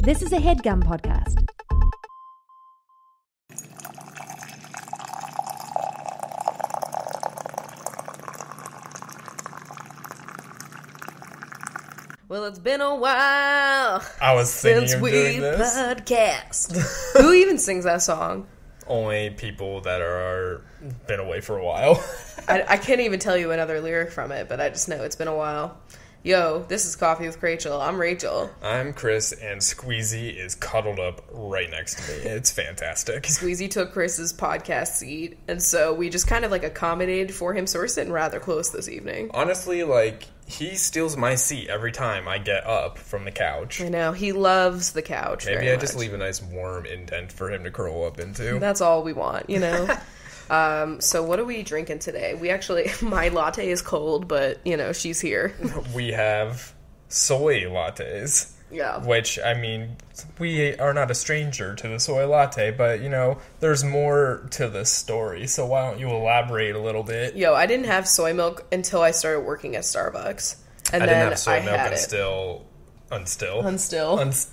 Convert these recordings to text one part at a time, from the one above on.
This is a HeadGum podcast. Well, it's been a while I was thinking since of we doing this. podcast. Who even sings that song? Only people that are been away for a while. I can't even tell you another lyric from it, but I just know it's been a while. Yo, this is Coffee with Chrachel. I'm Rachel. I'm Chris, and Squeezy is cuddled up right next to me. It's fantastic. Squeezy took Chris's podcast seat, and so we just kind of like accommodated for him, so we're sitting rather close this evening. Honestly, like, he steals my seat every time I get up from the couch. I know, he loves the couch. Maybe I just leave a nice warm indent for him to curl up into. That's all we want, you know? So what are we drinking today? We actually, my latte is cold, but, you know, she's here. We have soy lattes. Yeah. Which, I mean, we are not a stranger to the soy latte, but, you know, there's more to this story, so why don't you elaborate a little bit? Yo, I didn't have soy milk until I started working at Starbucks. And I then didn't have soy milk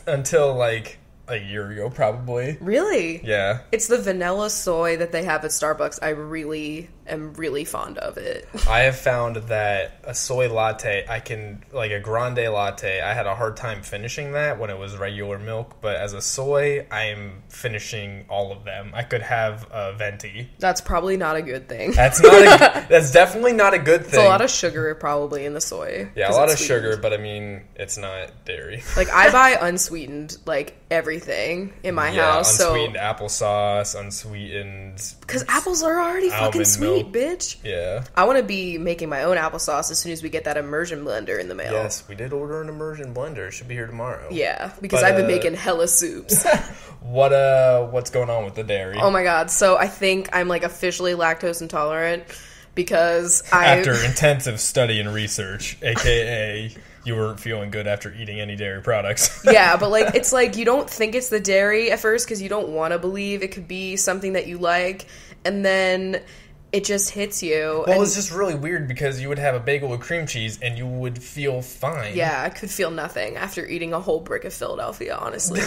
until, like, a year ago, probably. Really? Yeah. It's the vanilla soy that they have at Starbucks. I really am really fond of it. I have found that a soy latte, like a grande latte, I had a hard time finishing that when it was regular milk, but as a soy, I am finishing all of them. I could have a venti. That's probably not a good thing. That's definitely not a good thing. It's a lot of sugar probably in the soy. Yeah, a lot of sugar, but I mean, it's not dairy. Like, I buy unsweetened, like, everything in my house. Unsweetened applesauce, unsweetened... Because apples are already fucking sweet, bitch. Yeah. I want to be making my own applesauce as soon as we get that immersion blender in the mail. Yes, we did order an immersion blender. It should be here tomorrow. Yeah, because I've been making hella soups. What's going on with the dairy? Oh my god, so I think I'm, like, officially lactose intolerant because After intensive study and research, a.k.a. you weren't feeling good after eating any dairy products. Yeah, but, like, it's like you don't think it's the dairy at first because you don't want to believe it could be something that you like, and then it just hits you. Well, it's just really weird because you would have a bagel with cream cheese and you would feel fine. Yeah, I could feel nothing after eating a whole brick of Philadelphia, honestly.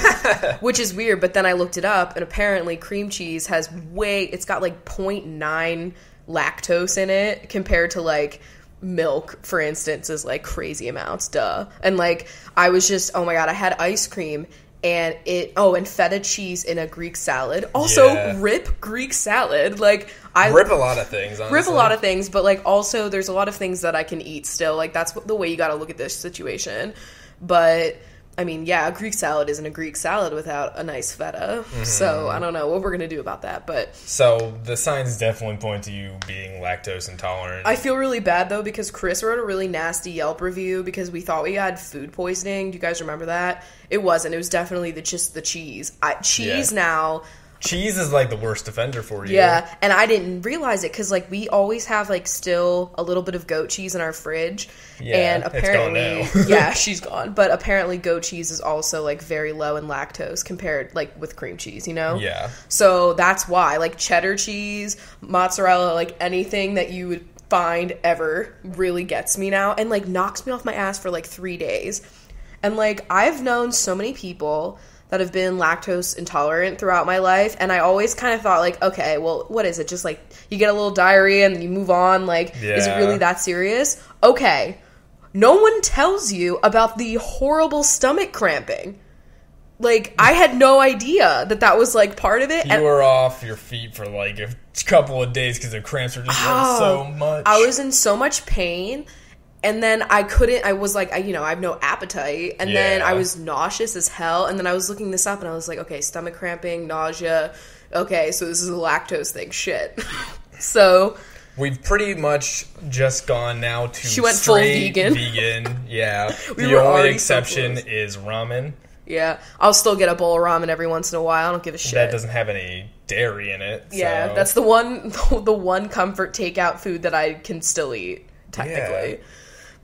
Which is weird, but then I looked it up, and apparently cream cheese has it's got, like, 0.9 lactose in it compared to, like, milk, for instance, is, like, crazy amounts, duh. And, like, I was just, oh my god, I had ice cream, and and feta cheese in a Greek salad. Also, rip Greek salad. Like, I rip a lot of things, honestly. Rip a lot of things, but, like, also, there's a lot of things that I can eat still. Like, that's the way you gotta look at this situation. But, I mean, yeah, a Greek salad isn't a Greek salad without a nice feta. Mm-hmm. So, I don't know what we're gonna do about that, but... So, the signs definitely point to you being lactose intolerant. I feel really bad, though, because Chris wrote a really nasty Yelp review because we thought we had food poisoning. Do you guys remember that? It wasn't. It was definitely just the cheese. Now... Cheese is, like, the worst offender for you. Yeah, and I didn't realize it because, like, we always have, like, still a little bit of goat cheese in our fridge. Yeah, and apparently, it's gone now. Yeah, she's gone. But apparently goat cheese is also, like, very low in lactose compared, like, with cream cheese, you know? Yeah. So that's why, like, cheddar cheese, mozzarella, like, anything that you would find ever really gets me now and, like, knocks me off my ass for, like, 3 days. And, like, I've known so many people that have been lactose intolerant throughout my life, and I always kind of thought, like, okay, well, what is it? Just, like, you get a little diarrhea and then you move on, like, Is it really that serious? Okay. No one tells you about the horrible stomach cramping. Like, I had no idea that was, like, part of it. You were off your feet for, like, a couple of days because the cramps were just so much. I was in so much pain. And then I was like, I have no appetite. And then I was nauseous as hell. And then I was looking this up and I was like, okay, stomach cramping, nausea. Okay, so this is a lactose thing. Shit. So. We've pretty much just gone now to she went full vegan. Yeah. The only exception is ramen. Yeah. I'll still get a bowl of ramen every once in a while. I don't give a shit. That doesn't have any dairy in it. Yeah, so. That's the one comfort takeout food that I can still eat, technically. Yeah.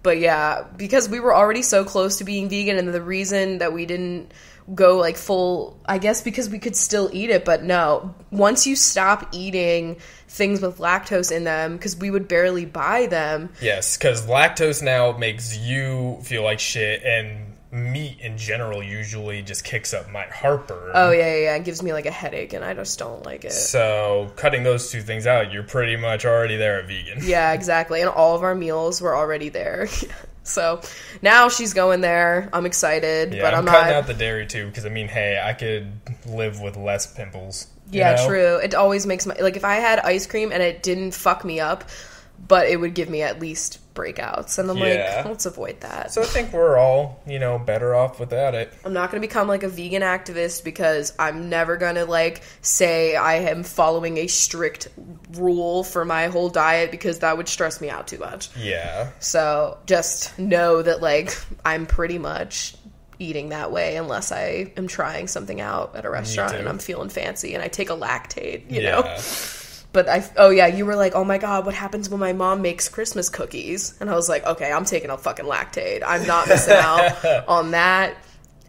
But yeah, because we were already so close to being vegan, and the reason that we didn't go, like, full, I guess because we could still eat it, but no. Once you stop eating things with lactose in them, because we would barely buy them. Yes, because lactose now makes you feel like shit, and meat in general usually just kicks up my heartburn. Oh, yeah. It gives me, like, a headache, and I just don't like it. So, cutting those two things out, you're pretty much already there at vegan. Yeah, exactly. And all of our meals were already there. So, now she's going there. I'm excited. Yeah, but I'm not cutting out the dairy, too, because, I mean, hey, I could live with less pimples. Yeah, you know? true. It always makes my... Like, if I had ice cream and it didn't fuck me up, but it would give me at least breakouts. And I'm like, let's avoid that. So I think we're all, better off without it. I'm not going to become, like, a vegan activist because I'm never going to, like, say I am following a strict rule for my whole diet because that would stress me out too much. Yeah. So just know that, like, I'm pretty much eating that way unless I am trying something out at a restaurant and I'm feeling fancy and I take a lactate, you know? But you were like, oh my God, what happens when my mom makes Christmas cookies? And I was like, okay, I'm taking a fucking lactate. I'm not missing out on that.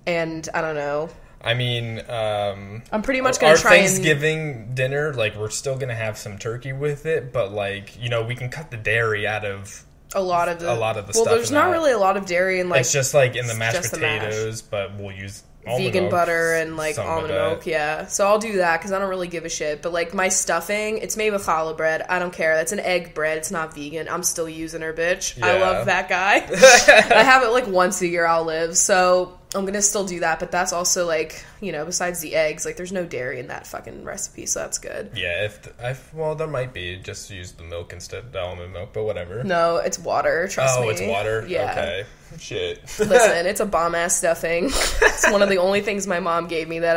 And I don't know. I mean, I'm pretty much going to try Thanksgiving dinner, like, we're still going to have some turkey with it, but, like, we can cut the dairy out of a lot of the stuff. Well, there's not really a lot of dairy in, like, it's just, like, in the mashed potatoes, but we'll use vegan butter and, like, almond milk, yeah. So I'll do that because I don't really give a shit. But, like, my stuffing, it's made with challah bread. I don't care. That's an egg bread. It's not vegan. I'm still using her, bitch. Yeah. I love that guy. I have it, like, once a year I'll live. So I'm going to still do that. But that's also, like, besides the eggs, like, there's no dairy in that fucking recipe. So that's good. Yeah, there might be. Just use the milk instead of the almond milk, but whatever. No, it's water. Trust me. Oh, it's water? Yeah. Okay. Shit. Listen, it's a bomb-ass stuffing. It's one of the only things my mom gave me that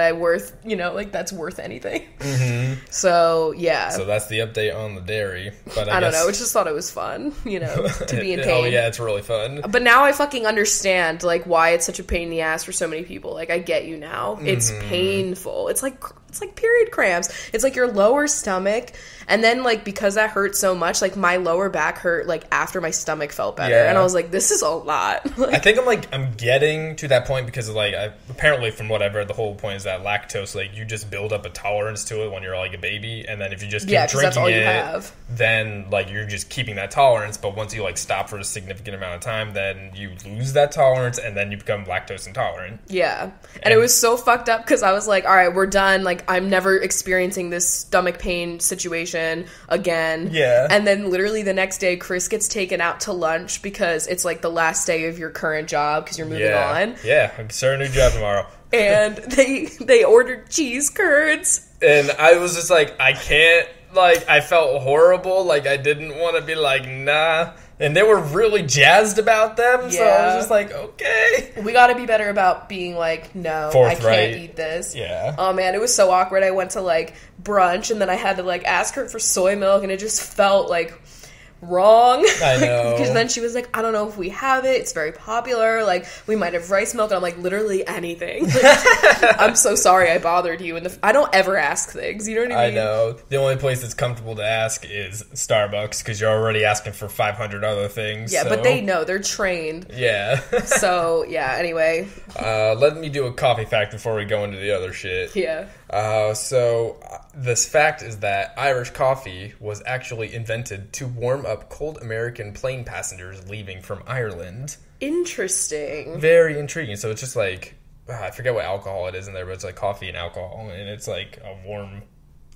that's worth anything. Mm-hmm. So, yeah. So that's the update on the dairy. But I don't know. I just thought it was fun, to be in pain. Oh, yeah, it's really fun. But now I fucking understand, like, why it's such a pain in the ass for so many people. Like, I get you now. It's painful. It's like period cramps. It's like your lower stomach, and then, like, because that hurt so much, like, my lower back hurt, like, after my stomach felt better. Yeah. And I was like, this is a lot. I think I'm getting to that point because, like, apparently from what I've read, the whole point is that lactose, like, you just build up a tolerance to it when you're, like, a baby, and then if you just keep drinking that's all you it, have. then, like, you're just keeping that tolerance, but once you, like, stop for a significant amount of time, then you lose that tolerance, and then you become lactose intolerant. Yeah. And it was so fucked up because I was like, all right, we're done. Like, I'm never experiencing this stomach pain situation again. Yeah. And then literally the next day, Chris gets taken out to lunch because it's, like, the last day of your current job because you're moving on. Yeah, I'm starting a new job tomorrow. And they ordered cheese curds. And I was just like, I can't, like, I felt horrible. Like, I didn't want to be like, nah. And they were really jazzed about them. Yeah. So I was just like, okay. We got to be better about being like, no, forthright. I can't eat this. Yeah. Oh, man, it was so awkward. I went to, like, brunch, and then I had to, like, ask her for soy milk, and it just felt, like, wrong. I know. Because then she was like, I don't know if we have it. It's very popular. Like, we might have rice milk. And I'm like, literally anything. Like, I'm so sorry I bothered you. And I don't ever ask things. You know what I mean? I know. The only place that's comfortable to ask is Starbucks because you're already asking for 500 other things. Yeah, so. But they know. They're trained. Yeah. So, yeah, anyway. Let me do a coffee fact before we go into the other shit. Yeah. So this fact is that Irish coffee was actually invented to warm up cold American plane passengers leaving from Ireland. Interesting. Very intriguing. So it's just like, I forget what alcohol it is in there, but it's like coffee and alcohol, and it's like a warm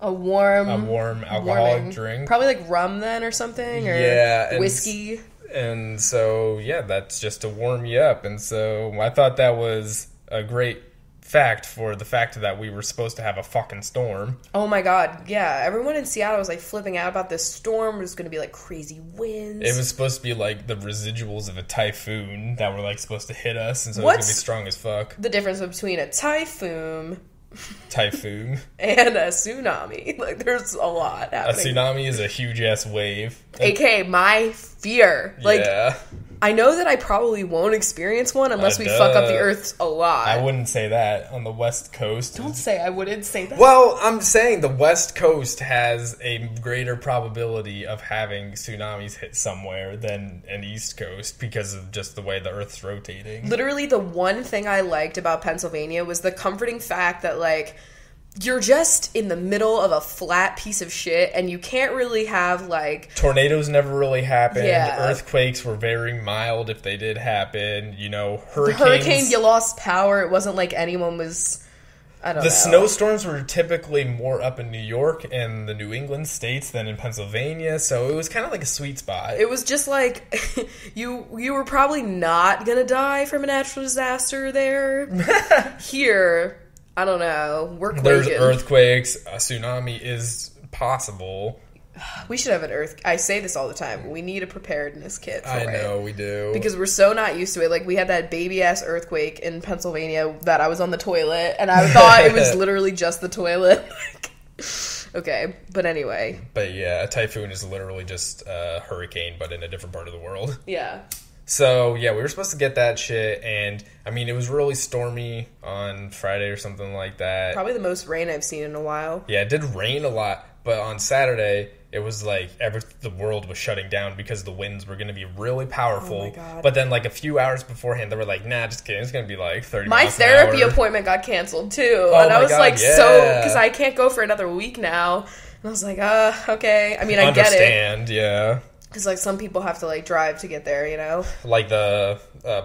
alcoholic drink. Probably like rum then or something, or whiskey. And so, yeah, that's just to warm you up. And so I thought that was a great fact for the fact that we were supposed to have a fucking storm. Oh my god, yeah. Everyone in Seattle was like flipping out about this storm. It was going to be like crazy winds. It was supposed to be like the residuals of a typhoon that were like supposed to hit us, and so it was going to be strong as fuck. The difference between a typhoon and a tsunami. Like, there's a lot happening. A tsunami is a huge ass wave. AKA my fear. Like, yeah. I know that I probably won't experience one unless we fuck up the earth a lot. I wouldn't say that on the West Coast. Don't say I wouldn't say that. Well, I'm saying the West Coast has a greater probability of having tsunamis hit somewhere than an East Coast because of just the way the Earth's rotating. Literally, the one thing I liked about Pennsylvania was the comforting fact that, like, you're just in the middle of a flat piece of shit, and you can't really have, like... Tornadoes never really happened. Yeah. Earthquakes were very mild if they did happen. You know, hurricanes... The hurricane, you lost power. It wasn't like anyone was... I don't know. The snowstorms were typically more up in New York and the New England states than in Pennsylvania, so it was kind of like a sweet spot. It was just like, you were probably not gonna die from a natural disaster there. Here... I don't know. We're quaking. There's earthquakes. A tsunami is possible. We should have an I say this all the time. We need a preparedness kit for it. I know, we do. Because we're so not used to it. Like, we had that baby-ass earthquake in Pennsylvania that I was on the toilet, and I thought it was literally just the toilet. Okay, but anyway. But yeah, a typhoon is literally just a hurricane, but in a different part of the world. Yeah. So, yeah, we were supposed to get that shit, and, I mean, it was really stormy on Friday or something like that. Probably the most rain I've seen in a while. Yeah, it did rain a lot, but on Saturday, it was like the world was shutting down because the winds were going to be really powerful. Oh my God. But then, like, a few hours beforehand, they were like, nah, just kidding, it's going to be like 30 My miles an therapy hour. appointment got canceled, too. Oh and I was God, like, yeah. so, because I can't go for another week now. And I was like, okay. I mean, I get it. Understand, yeah. Because, like, some people have to, like, drive to get there, you know? Like the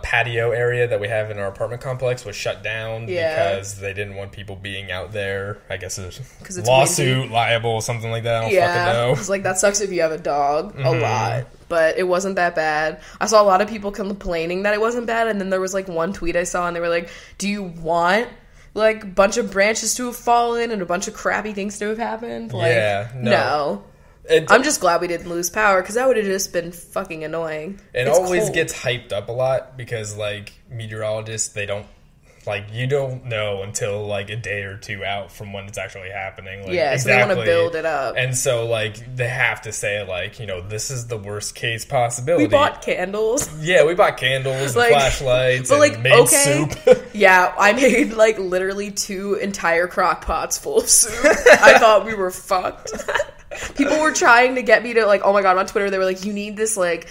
patio area that we have in our apartment complex was shut down because they didn't want people being out there. I guess it's lawsuit, windy. Liable, something like that. I don't fucking know. It's like, that sucks if you have a dog. A lot. But it wasn't that bad. I saw a lot of people complaining that it wasn't bad, and then there was, like, one tweet I saw, and they were like, do you want... like, a bunch of branches to have fallen and a bunch of crappy things to have happened? Like, yeah, no. I'm just glad we didn't lose power, because that would have just been fucking annoying. It always gets hyped up a lot, because, like, meteorologists, they don't, like, you don't know until, like, a day or two out from when it's actually happening. Like, yeah, exactly. So they want to build it up. And so, like, they have to say, like, you know, this is the worst case possibility. We bought candles. Yeah, we bought candles, like, and flashlights, but, like, and made soup. Yeah, I made, like, literally 2 entire crock pots full of soup. I thought we were fucked. People were trying to get me to, like, oh my God, on Twitter, they were like, you need this, like,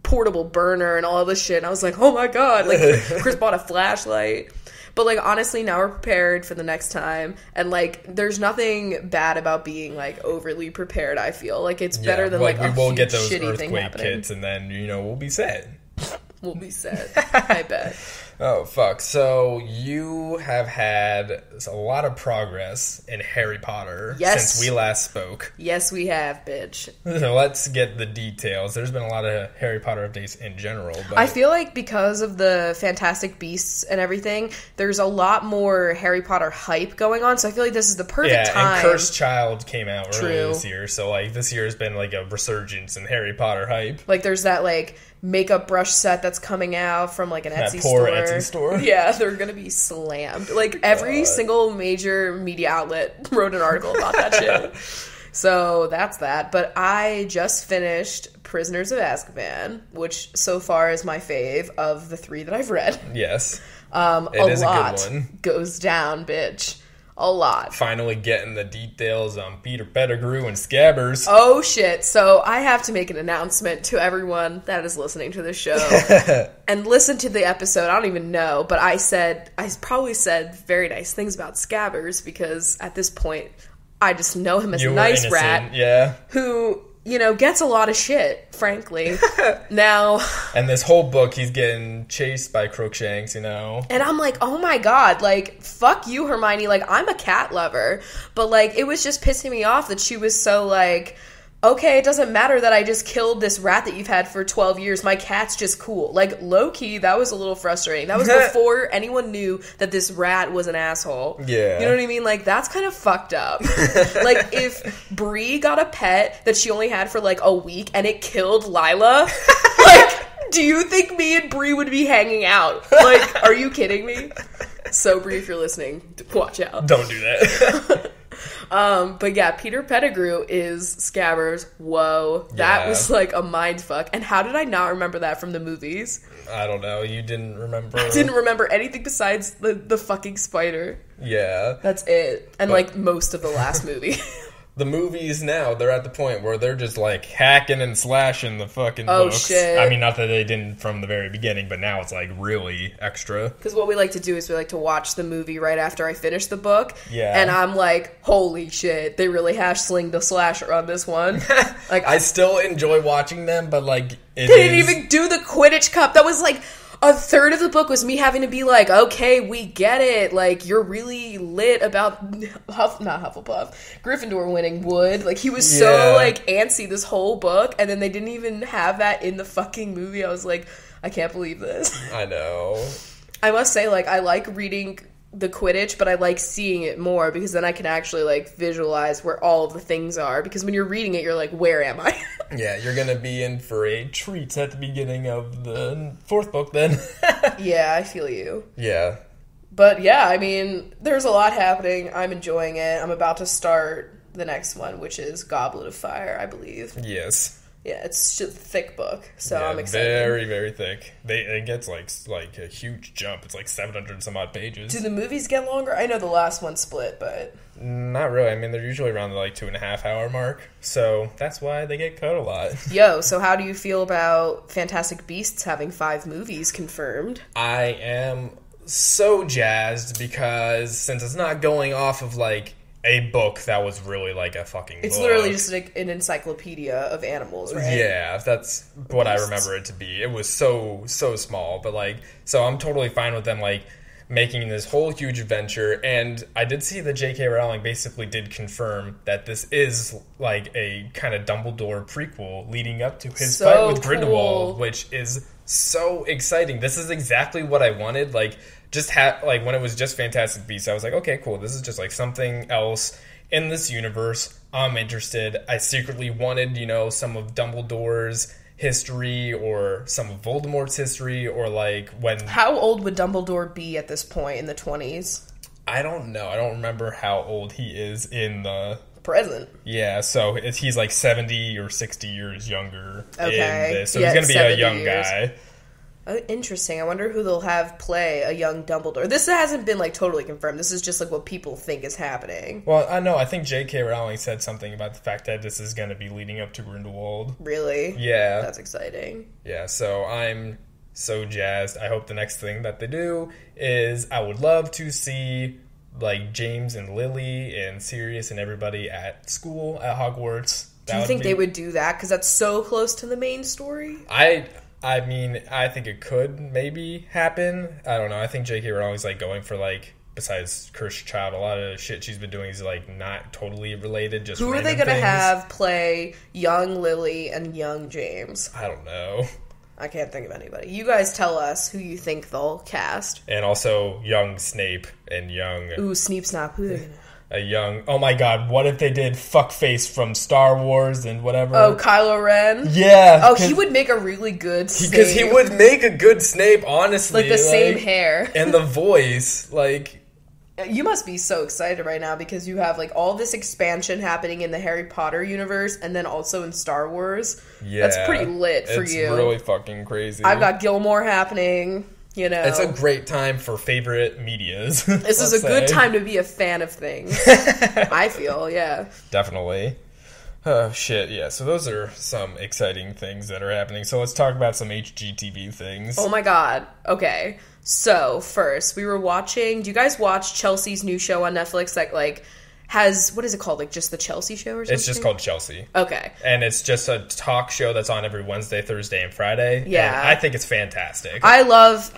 portable burner and all this shit. And I was like, oh my God. Like, Chris bought a flashlight. But, like, honestly, now we're prepared for the next time. And, like, there's nothing bad about being, like, overly prepared, I feel. Like, it's better than, like, we a will huge get those shitty thing earthquake happening. kits, and then, you know, we'll be set. We'll be set. I bet. Oh, fuck. So, you have had a lot of progress in Harry Potter since we last spoke. Yes, we have, bitch. So, let's get the details. There's been a lot of Harry Potter updates in general. But I feel like because of the Fantastic Beasts and everything, there's a lot more Harry Potter hype going on, so I feel like this is the perfect time. And Cursed Child came out earlier this year, so, like, this year has been, like, a resurgence in Harry Potter hype. Like, there's that, like, makeup brush set that's coming out from, like, an Etsy store. That poor store. Etsy store. Yeah, they're gonna be slammed. Like, every single major media outlet wrote an article about that shit. So, that's that. But I just finished Prisoners of Azkaban, which so far is my fave of the 3 that I've read. Yes. It is a good one. Goes down, bitch. A lot. Finally getting the details on Peter Pettigrew and Scabbers. Oh, shit. So I have to make an announcement to everyone that is listening to this show. And listen to the episode. I don't even know. But I probably said very nice things about Scabbers because at this point, I just know him as a nice rat. Yeah. Who, you know, gets a lot of shit, frankly. Now... And this whole book, he's getting chased by Crookshanks, you know? And I'm like, oh my God, like, fuck you, Hermione. Like, I'm a cat lover. But, like, it was just pissing me off that she was so, like... okay, it doesn't matter that I just killed this rat that you've had for 12 years. My cat's just cool. Like, low-key, that was a little frustrating. That was before anyone knew that this rat was an asshole. Yeah. You know what I mean? Like, that's kind of fucked up. Like, if Bree got a pet that she only had for, like, a week and it killed Lila, like, do you think me and Bree would be hanging out? Like, are you kidding me? So, Bree, if you're listening, watch out. Don't do that. But yeah, Peter Pettigrew is Scabbers. Whoa. That was like a mind fuck. And how did I not remember that from the movies? I don't know. You didn't remember? I didn't remember anything besides the fucking spider. Yeah. That's it. And like most of the last movie. the movies now, they're at the point where they're just, like, hacking and slashing the fucking Oh, books. shit. I mean, not that they didn't from the very beginning, but now it's, like, really extra. Because what we like to do is we like to watch the movie right after I finish the book. Yeah. And I'm like, holy shit, they really sling the slasher on this one. Like, I still enjoy watching them, but, like, they didn't even do the Quidditch Cup. That was, like, a third of the book was me having to be like, okay, we get it. Like, you're really lit about not Hufflepuff, Gryffindor winning Wood. Like, he was so, like, antsy this whole book, and then they didn't even have that in the fucking movie. I was like, I can't believe this. I know. I must say, like, I like reading the Quidditch, but I like seeing it more because then I can actually, like, visualize where all of the things are. Because when you're reading it, you're like, where am I? Yeah, you're gonna be in for a treat at the beginning of the fourth book then. Yeah, I feel you. Yeah. But yeah, I mean, there's a lot happening. I'm enjoying it. I'm about to start the next one, which is Goblet of Fire, I believe. Yes. Yeah, it's just a thick book, so Yeah, I'm excited. very, very thick. It gets like a huge jump. It's like 700 some odd pages. Do the movies get longer? I know the last one split, but... Not really. I mean, they're usually around the like 2.5 hour mark, so that's why they get cut a lot. Yo, so how do you feel about Fantastic Beasts having 5 movies confirmed? I am so jazzed because since it's not going off of like a book that was really like a fucking It's book. literally just like an encyclopedia of animals, right? Yeah, that's what I remember it to be. It was so small, but like, so I'm totally fine with them like making this whole huge adventure. And I did see that J.K. Rowling basically did confirm that this is like a kind of Dumbledore prequel leading up to his fight with Grindelwald, which is so exciting. This is exactly what I wanted. Like, like when it was just Fantastic Beasts, I was like, okay, cool. This is just like something else in this universe. I'm interested. I secretly wanted, some of Dumbledore's history or some of Voldemort's history or like when... How old would Dumbledore be at this point in the 20s? I don't know. I don't remember how old he is in the... Present. Yeah, so he's like 70 or 60 years younger in this. So yeah, he's going to be a young years. guy. Oh, interesting. I wonder who they'll have play a young Dumbledore. This hasn't been, like, totally confirmed. This is just, like, what people think is happening. Well, I know. I think J.K. Rowling said something about the fact that this is going to be leading up to Grindelwald. Really? Yeah. That's exciting. Yeah, so I'm so jazzed. I hope the next thing that they do is I would love to see, like, James and Lily and Sirius and everybody at school at Hogwarts. Do you think they would do that? Because that's so close to the main story? I mean, I think it could maybe happen. I don't know. I think J.K. Rowling's like going for like, besides Cursed Child, a lot of the shit she's been doing is like not totally related. Just who are they going to have play young Lily and young James? I don't know. I can't think of anybody. You guys tell us who you think they'll cast. And also young Snape and young... Ooh, Sneep Snap. Who are they going to... Oh my god, what if they did Fuckface from Star Wars and whatever? Oh, Kylo Ren? Yeah. Oh, he would make a really good Snape. Because he would make a good Snape, honestly. Like the same hair. And the voice, like... You must be so excited right now because you have, like, all this expansion happening in the Harry Potter universe and then also in Star Wars. Yeah. That's pretty lit for you. It's really fucking crazy. I've got Gilmore happening. It's a great time for favorite medias. This is a good time to be a fan of things. I feel, yeah. Definitely. Oh, shit, yeah. So those are some exciting things that are happening. So let's talk about some HGTV things. Oh my god. Okay. So, first, we were watching... Do you guys watch Chelsea's new show on Netflix that, like... has, what is it called? Like, just the Chelsea Show or something? It's just called Chelsea. Okay. And it's just a talk show that's on every Wednesday, Thursday, and Friday. Yeah. And I think it's fantastic. I love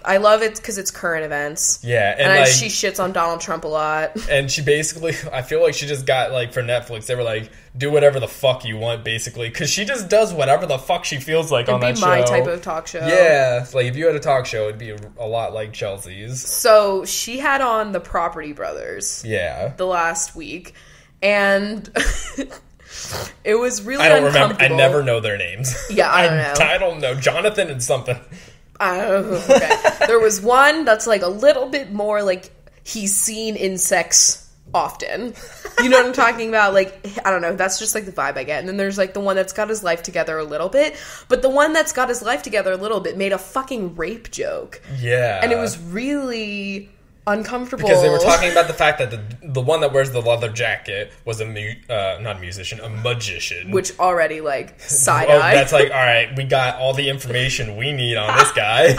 it because it's current events. Yeah. And like, she shits on Donald Trump a lot. And she basically, I feel like she just got, like, for Netflix, they were like, do whatever the fuck you want, basically. Because she just does whatever the fuck she feels like on that show. It'd be my type of talk show. Yeah. Like, if you had a talk show, it'd be a lot like Chelsea's. So, she had on the Property Brothers. Yeah. The last week. And it was really I don't uncomfortable. remember. I never know their names. Yeah, I don't know. I don't know. Jonathan and something. I don't know. Okay. There was one that's like a little bit more like he's seen in sex often. You know what I'm talking about? Like, I don't know. That's just like the vibe I get. And then there's like the one that's got his life together a little bit. But the one that's got his life together a little bit made a fucking rape joke. Yeah. And it was really... uncomfortable. Because they were talking about the fact that the one that wears the leather jacket was not a musician, a magician. Which already, like, side-eye. Oh, that's like, all right, we got all the information we need on this guy.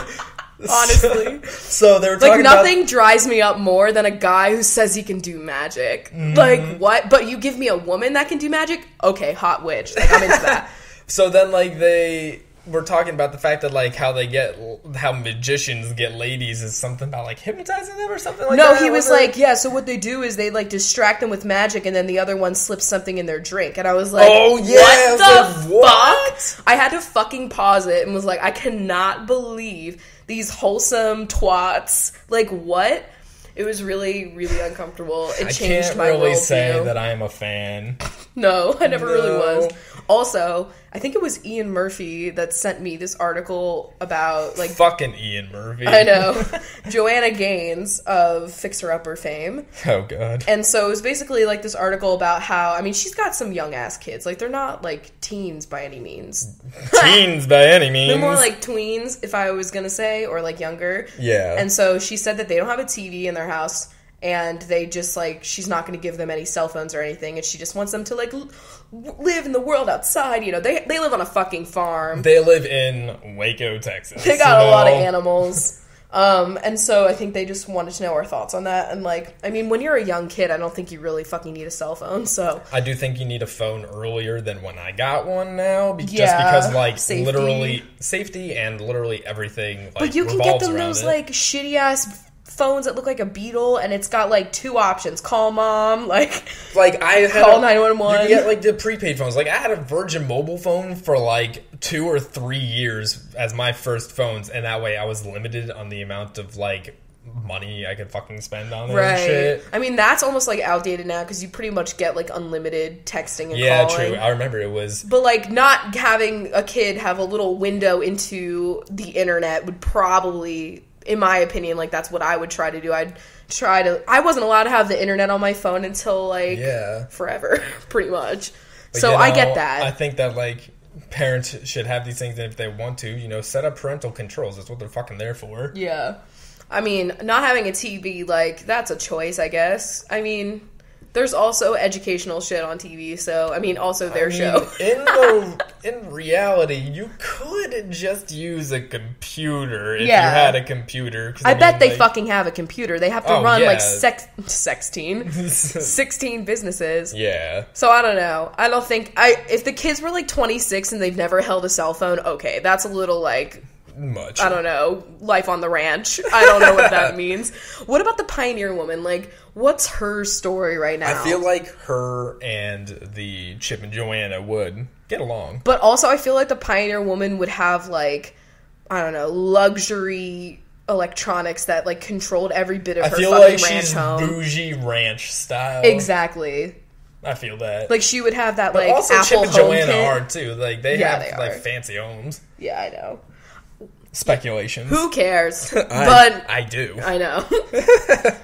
Honestly. So they were talking like, nothing dries me up more than a guy who says he can do magic. Like, what? But you give me a woman that can do magic? Okay, hot witch. Like, I'm into that. So then, like, they were talking about the fact that, like, how magicians get ladies is something about, like, hypnotizing them or something like that. No, he was like, yeah, so what they do is they, like, distract them with magic, and then the other one slips something in their drink. And I was like, oh, yeah, what the fuck? I had to fucking pause it and was like, I cannot believe these wholesome twats. Like, what? It was really, really uncomfortable. It changed my worldview. I can't really say that I am a fan. No, I never really was. Also, I think it was Ian Murphy that sent me this article about, like... Fucking Ian Murphy. I know. Joanna Gaines of Fixer Upper fame. Oh, God. And so it was basically, like, this article about how... I mean, she's got some young-ass kids. Like, they're not, like, teens by any means. Teens by any means. They're more like tweens, if I was gonna say, or, like, younger. Yeah. And so she said that they don't have a TV in their house, and they just, like, she's not going to give them any cell phones or anything, and she just wants them to, like, live in the world outside. You know, they live on a fucking farm. They live in Waco, Texas. They got a lot of animals. And so I think they just wanted to know our thoughts on that. And, like, I mean, when you're a young kid, I don't think you really fucking need a cell phone, so. I do think you need a phone earlier than when I got one now. Just because, like, safety. Literally, safety and literally everything, like, but you can get them those, it. like, shitty-ass phones that look like a beetle, and it's got, like, 2 options. Call mom, like I had call 911. You can get, like, the prepaid phones. Like, I had a Virgin mobile phone for, like, 2 or 3 years as my first phones, and that way I was limited on the amount of, like, money I could fucking spend on it and shit. I mean, that's almost, like, outdated now, because you pretty much get, like, unlimited texting and calling. Yeah, true. I remember it was... But, like, not having a kid have a little window into the internet would probably... In my opinion, like, that's what I would try to do. I wasn't allowed to have the internet on my phone until, like, forever, pretty much. But, so, I get that. I think that, like, parents should have these things, and if they want to, you know, set up parental controls. That's what they're fucking there for. Yeah. I mean, not having a TV, like, that's a choice, I guess. I mean... There's also educational shit on TV, so, I mean, also their show. In reality, you could just use a computer if you had a computer. I bet they fucking have a computer. They have to run, like, 16 businesses. Yeah. So, I don't know. I don't think... If the kids were, like, 26 and they've never held a cell phone, okay, that's a little, like... Much. I don't know. Life on the ranch. I don't know what that means. What about the Pioneer Woman? Like, what's her story right now? I feel like her and the Chip and Joanna would get along. But also, I feel like the Pioneer Woman would have, like, I don't know, luxury electronics that, like, controlled every bit of her fucking ranch home. I feel like she's bougie ranch style. Exactly. I feel that. Like, she would have that, but like, also Apple Chip and home Joanna kit. are, too. Like, they have, like, fancy homes. Yeah, I know. Speculations. Who cares? But I do. I know.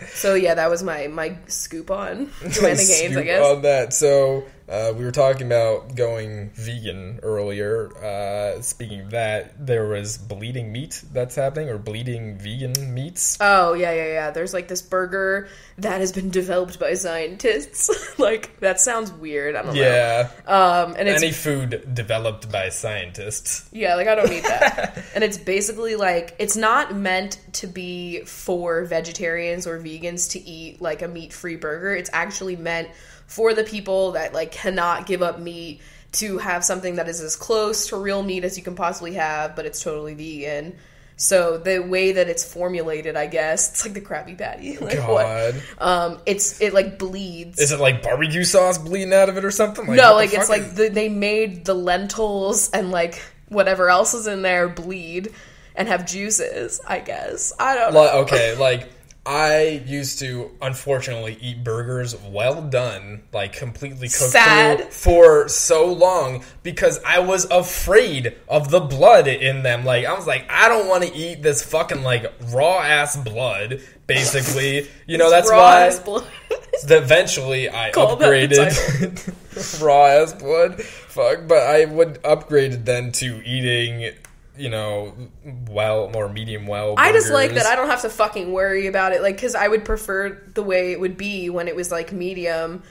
So yeah, that was my scoop on Joanna Gaines, I guess. On that. So we were talking about going vegan earlier. Speaking of that, there was bleeding meat that's happening, or bleeding vegan meats. Oh yeah. There's like this burger that has been developed by scientists. Like, that sounds weird. I don't know. Yeah. And it's any food developed by scientists. Yeah, like, I don't need that. And it's basically like, it's not meant to be for vegetarians or vegans to eat like a meat-free burger. It's actually meant for the people that, like, cannot give up meat to have something that is as close to real meat as you can possibly have, but it's totally vegan. So the way that it's formulated, I guess, it's like the Krabby Patty. Like, God. What? It like bleeds. Is it like barbecue sauce bleeding out of it or something? Like, no, like, it's like they made the lentils and, like, whatever else is in there bleed and have juices, I guess. I don't know. Okay, like, I used to, unfortunately, eat burgers well done, like, completely cooked through for so long because I was afraid of the blood in them. Like, I was like, I don't want to eat this fucking, like, raw-ass blood, basically. You know, that's why blood. Eventually I upgraded raw-ass blood. Fuck, but I would upgrade it then to eating well or medium well I burgers. just like that I don't have to fucking worry about it, like, because I would prefer the way it would be when it was, like, medium,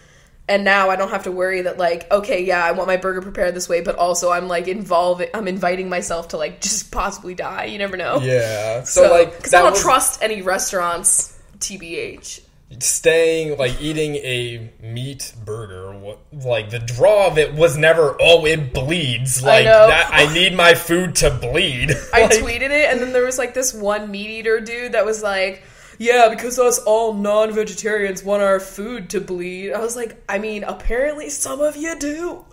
and now I don't have to worry that, like, okay, yeah, I want my burger prepared this way, but also I'm, like, I'm inviting myself to, like, just possibly die. You never know. Yeah. So like... Because I don't trust any restaurants, TBH. Staying, like, eating a meat burger, like, the draw of it was never, oh, it bleeds. Like, I need my food to bleed. I tweeted it, and then there was, like, this one meat eater dude that was like, yeah, because us all non-vegetarians want our food to bleed. I was like, I mean, apparently some of you do.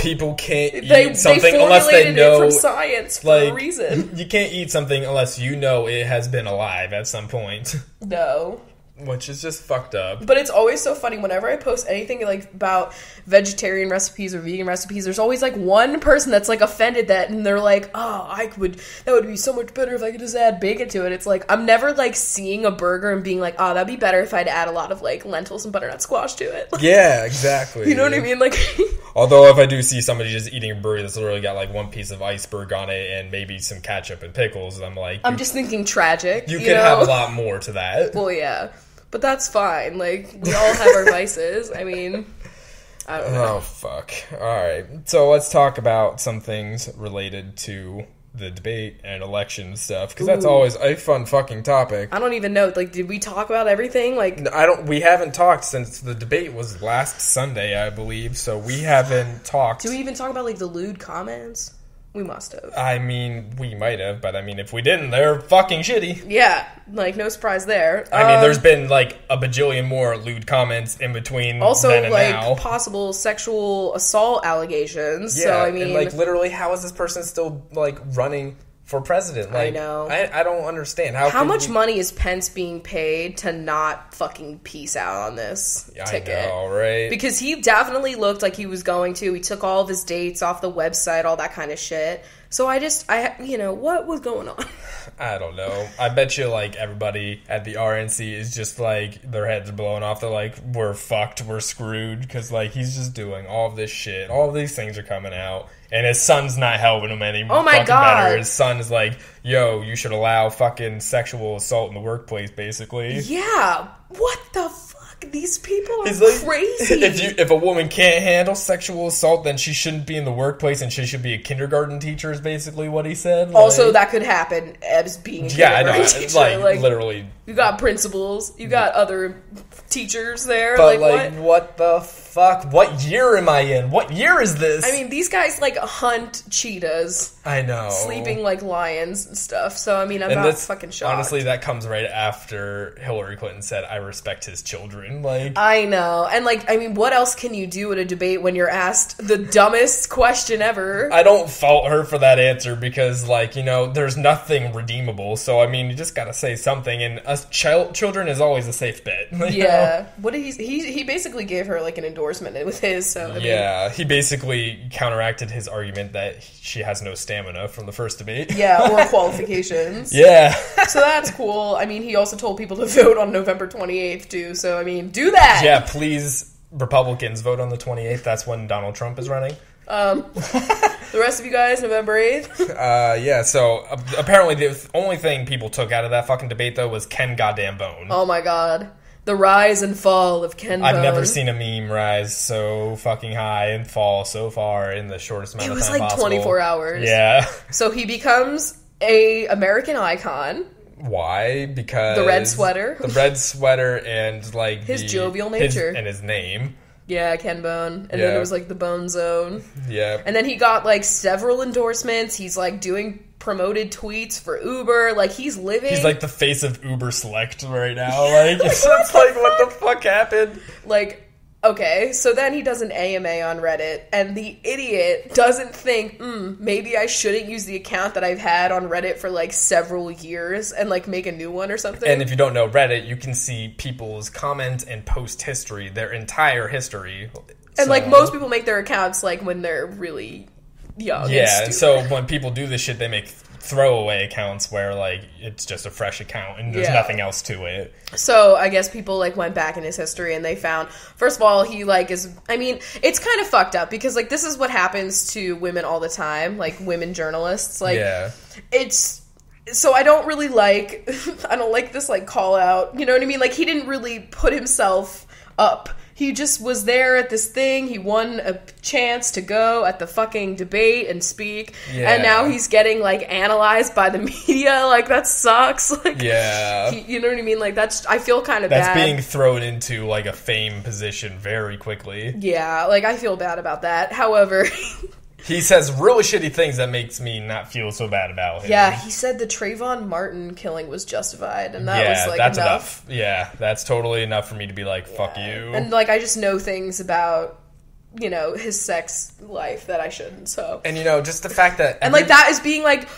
People can't eat something unless they know. It from science for a reason. You can't eat something unless you know it has been alive at some point. No. Which is just fucked up. But it's always so funny whenever I post anything like about vegetarian recipes or vegan recipes, there's always like one person that's like offended that, and they're like, oh, that would be so much better if I could just add bacon to it. It's like, I'm never like seeing a burger and being like, oh, that'd be better if I'd add a lot of like lentils and butternut squash to it. Yeah, exactly. You know what I mean? Like, although if I do see somebody just eating a burger that's literally got like one piece of iceberg on it and maybe some ketchup and pickles, I'm like, I'm just thinking tragic. You could have a lot more to that. Well, yeah. But that's fine. Like, we all have our vices. I mean, I don't know. Oh, fuck. Alright. So let's talk about some things related to the debate and election stuff, because that's always a fun fucking topic. I don't even know. Like, did we talk about everything? Like, we haven't talked since the debate was last Sunday, I believe, so we haven't talked. Do we even talk about, like, the lewd comments? We must have. I mean, we might have, but I mean, if we didn't, they're fucking shitty. Yeah, like, no surprise there. I mean, there's been, like, a bajillion more lewd comments in between also, then and like, now. possible sexual assault allegations. Yeah, so, I mean... and, like, literally, how is this person still, like, running for president? Like, I know. I don't understand. How much money is Pence being paid to not fucking peace out on this ticket? I know, right? Because he definitely looked like he was going to. He took all of his dates off the website, all that kind of shit. So what was going on? I don't know. I bet you, like, everybody at the RNC is just, like, their heads are blowing off. They're like, we're fucked, we're screwed. Because, like, he's just doing all of this shit. All of these things are coming out. And his son's not helping him anymore. Oh my God. Better. His son is like, yo, you should allow fucking sexual assault in the workplace, basically. Yeah. What the fuck? These people are like, crazy. If a woman can't handle sexual assault, then she shouldn't be in the workplace and she should be a kindergarten teacher, is basically what he said. Also, like, that could happen as being a kindergarten teacher. Like, literally. You got principals. You got other teachers there. But, like what the fuck? What year am I in? What year is this? I mean, these guys, like, hunt cheetahs. I know. Sleeping like lions and stuff. So, I mean, I'm not fucking shocked. Honestly, that comes right after Hillary Clinton said, I respect his children. Like, I know. And, like, I mean, what else can you do at a debate when you're asked the dumbest question ever? I don't fault her for that answer because, like, there's nothing redeemable. So, I mean, you just gotta say something. And us children is always a safe bet. Yeah. What did he basically gave her, like, an endorsement with his, so, he basically counteracted his argument that she has no stamina from the first debate. Yeah, or qualifications. Yeah. So that's cool. I mean, he also told people to vote on November 28th, too, so, I mean, do that! Yeah, please, Republicans, vote on the 28th. That's when Donald Trump is running. The rest of you guys, November 8th? Yeah, so apparently the only thing people took out of that fucking debate, though, was Ken Goddamn Bone. Oh my god. The rise and fall of Ken Bone. I've never seen a meme rise so fucking high and fall so far in the shortest amount of time possible. It was like 24 hours. Yeah. So he becomes a American icon. Why? Because... The red sweater. The red sweater and, like... His jovial nature. And his name. Yeah, Ken Bone. And then there was, like, the Bone Zone. Yeah. And then he got, like, several endorsements. He's, like, doing promoted tweets for Uber. Like, he's living... He's, like, the face of Uber Select right now. Like, it's like, what the fuck happened? Like... Okay, so then he does an AMA on Reddit, and the idiot doesn't think, maybe I shouldn't use the account that I've had on Reddit for, like, several years and, like, make a new one or something. And if you don't know Reddit, you can see people's comment and post history, their entire history. And, like, most people make their accounts, like, when they're really young. Yeah, and so when people do this shit, they make throwaway accounts where, like, it's just a fresh account and there's nothing else to it. So I guess people, like, went back in his history and they found, first of all, he, like, is, I mean, it's kind of fucked up because, like, this is what happens to women all the time, like, women journalists. Like, it's, so I don't really like, I don't like this, like, call out, you know what I mean? Like, he didn't really put himself up. He just was there at this thing. He won a chance to go at the fucking debate and speak. Yeah. And now he's getting, like, analyzed by the media. Like, that sucks. Like, you know what I mean? Like, that's, I feel kind of bad. That's being thrown into, like, a fame position very quickly. Yeah, like, I feel bad about that. However... He says really shitty things that makes me not feel so bad about him. Yeah, he said the Trayvon Martin killing was justified, and that was, like, that's enough. Yeah, that's totally enough for me to be like, fuck you. And, like, I just know things about, you know, his sex life that I shouldn't, so. And, you know, just the fact that... And, like, that is being, like,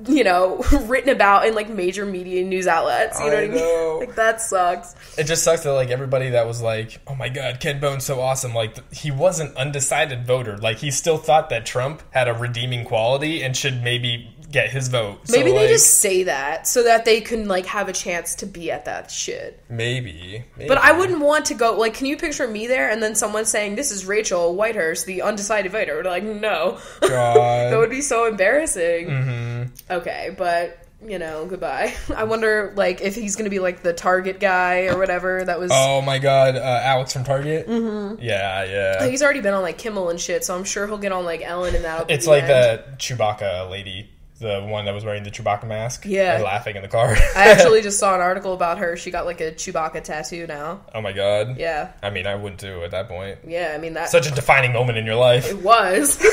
you know, written about in, like, major media news outlets, you know what I mean? Like, that sucks. It just sucks that, like, everybody that was like, oh my god, Ken Bone's so awesome, like, he was an undecided voter. Like, he still thought that Trump had a redeeming quality and should maybe get his vote. Maybe so, they like, just say that so that they can, like, have a chance to be at that shit. Maybe. But I wouldn't want to go, like, can you picture me there and then someone saying, this is Rachel Whitehurst, the undecided voter? Like, no. God. That would be so embarrassing. Mm-hmm. Okay, but, you know, goodbye. I wonder, like, if he's going to be, like, the Target guy or whatever that was... Oh, my God. Alex from Target? Mm-hmm. Yeah. He's already been on, like, Kimmel and shit, so I'm sure he'll get on, like, Ellen and that'll be It's like the Chewbacca lady. The one that was wearing the Chewbacca mask. Yeah. And laughing in the car. I actually just saw an article about her. She got, like, a Chewbacca tattoo now. Oh, my God. Yeah. I mean, I would too at that point. Yeah, I mean, that... Such a defining moment in your life. It was.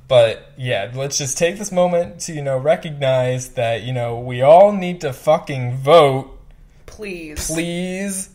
But, yeah, let's just take this moment to, you know, recognize that, you know, we all need to fucking vote. Please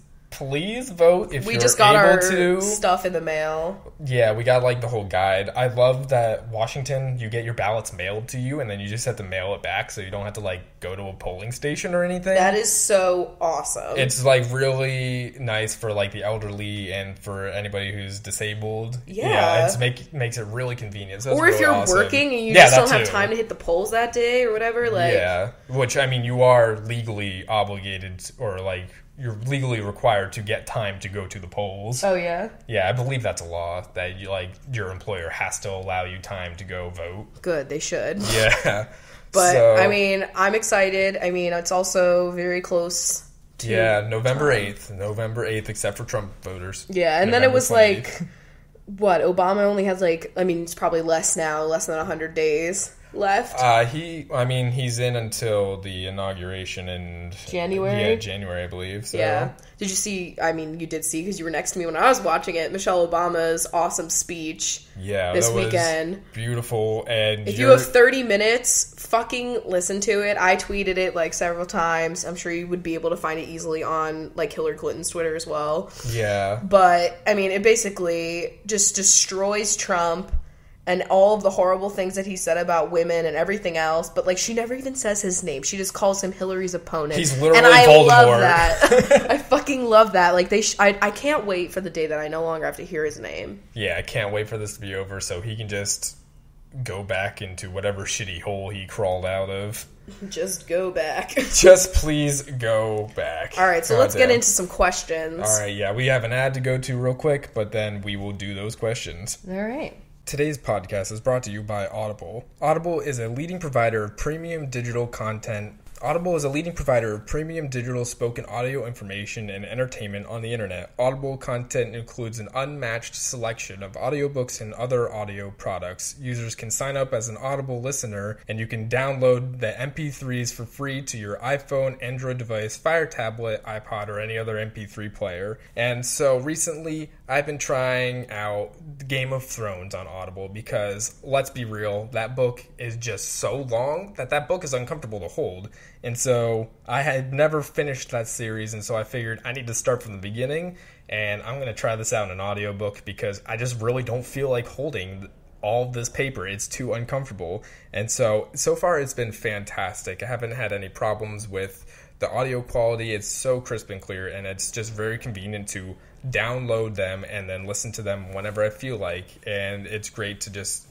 vote if we you're just got able our to. Stuff in the mail. Yeah, we got, like, the whole guide. I love that Washington, you get your ballots mailed to you, and then you just have to mail it back so you don't have to, like, go to a polling station or anything. That is so awesome. It's, like, really nice for, like, the elderly and for anybody who's disabled. Yeah. It makes it really convenient. So or if really you're awesome. working and you just don't have time to hit the polls that day or whatever. Like, yeah, which, I mean, you are legally obligated or, like... You're legally required to get time to go to the polls. Oh, yeah? Yeah, I believe that's a law that you, like, your employer has to allow you time to go vote. Good, they should. Yeah. But, so, I mean, I'm excited. I mean, it's also very close to... Yeah, November 8th. November 8th, except for Trump voters. Yeah, and November then it was 28th. like... What, Obama only has, like... I mean, it's probably less now. Less than 100 days left. He's in until the inauguration in... January? Yeah, January, I believe. So. Yeah. Did you see... I mean, you did see, because you were next to me when I was watching it, Michelle Obama's awesome speech this weekend. Was beautiful, and if you have 30 minutes, fucking listen to it. I tweeted it, like, several times. I'm sure you would be able to find it easily on, like, Hillary Clinton's Twitter as well. Yeah. But, I mean, it basically just destroys Trump and all of the horrible things that he said about women and everything else, but, like, she never even says his name. She just calls him Hillary's opponent. He's literally and I Voldemort. love that. I fucking love that. Like, I can't wait for the day that I no longer have to hear his name. Yeah, I can't wait for this to be over so he can just go back into whatever shitty hole he crawled out of. Just go back. Just please go back. All right, so let's get into some questions. All right, yeah, we have an ad to go to real quick, but then we will do those questions. All right. Today's podcast is brought to you by Audible. Audible is a leading provider of premium digital content. Audible is a leading provider of premium digital spoken audio information and entertainment on the internet. Audible content includes an unmatched selection of audiobooks and other audio products. Users can sign up as an Audible listener, and you can download the MP3s for free to your iPhone, Android device, Fire tablet, iPod, or any other MP3 player. And so recently, I've been trying out Game of Thrones on Audible because, let's be real, that book is just so long that book is uncomfortable to hold. And so I had never finished that series, and so I figured I need to start from the beginning, and I'm going to try this out in an audiobook because I just really don't feel like holding all of this paper. It's too uncomfortable. And so far it's been fantastic. I haven't had any problems with The audio quality, it's so crisp and clear, and it's just very convenient to download them and then listen to them whenever I feel like. And it's great to just,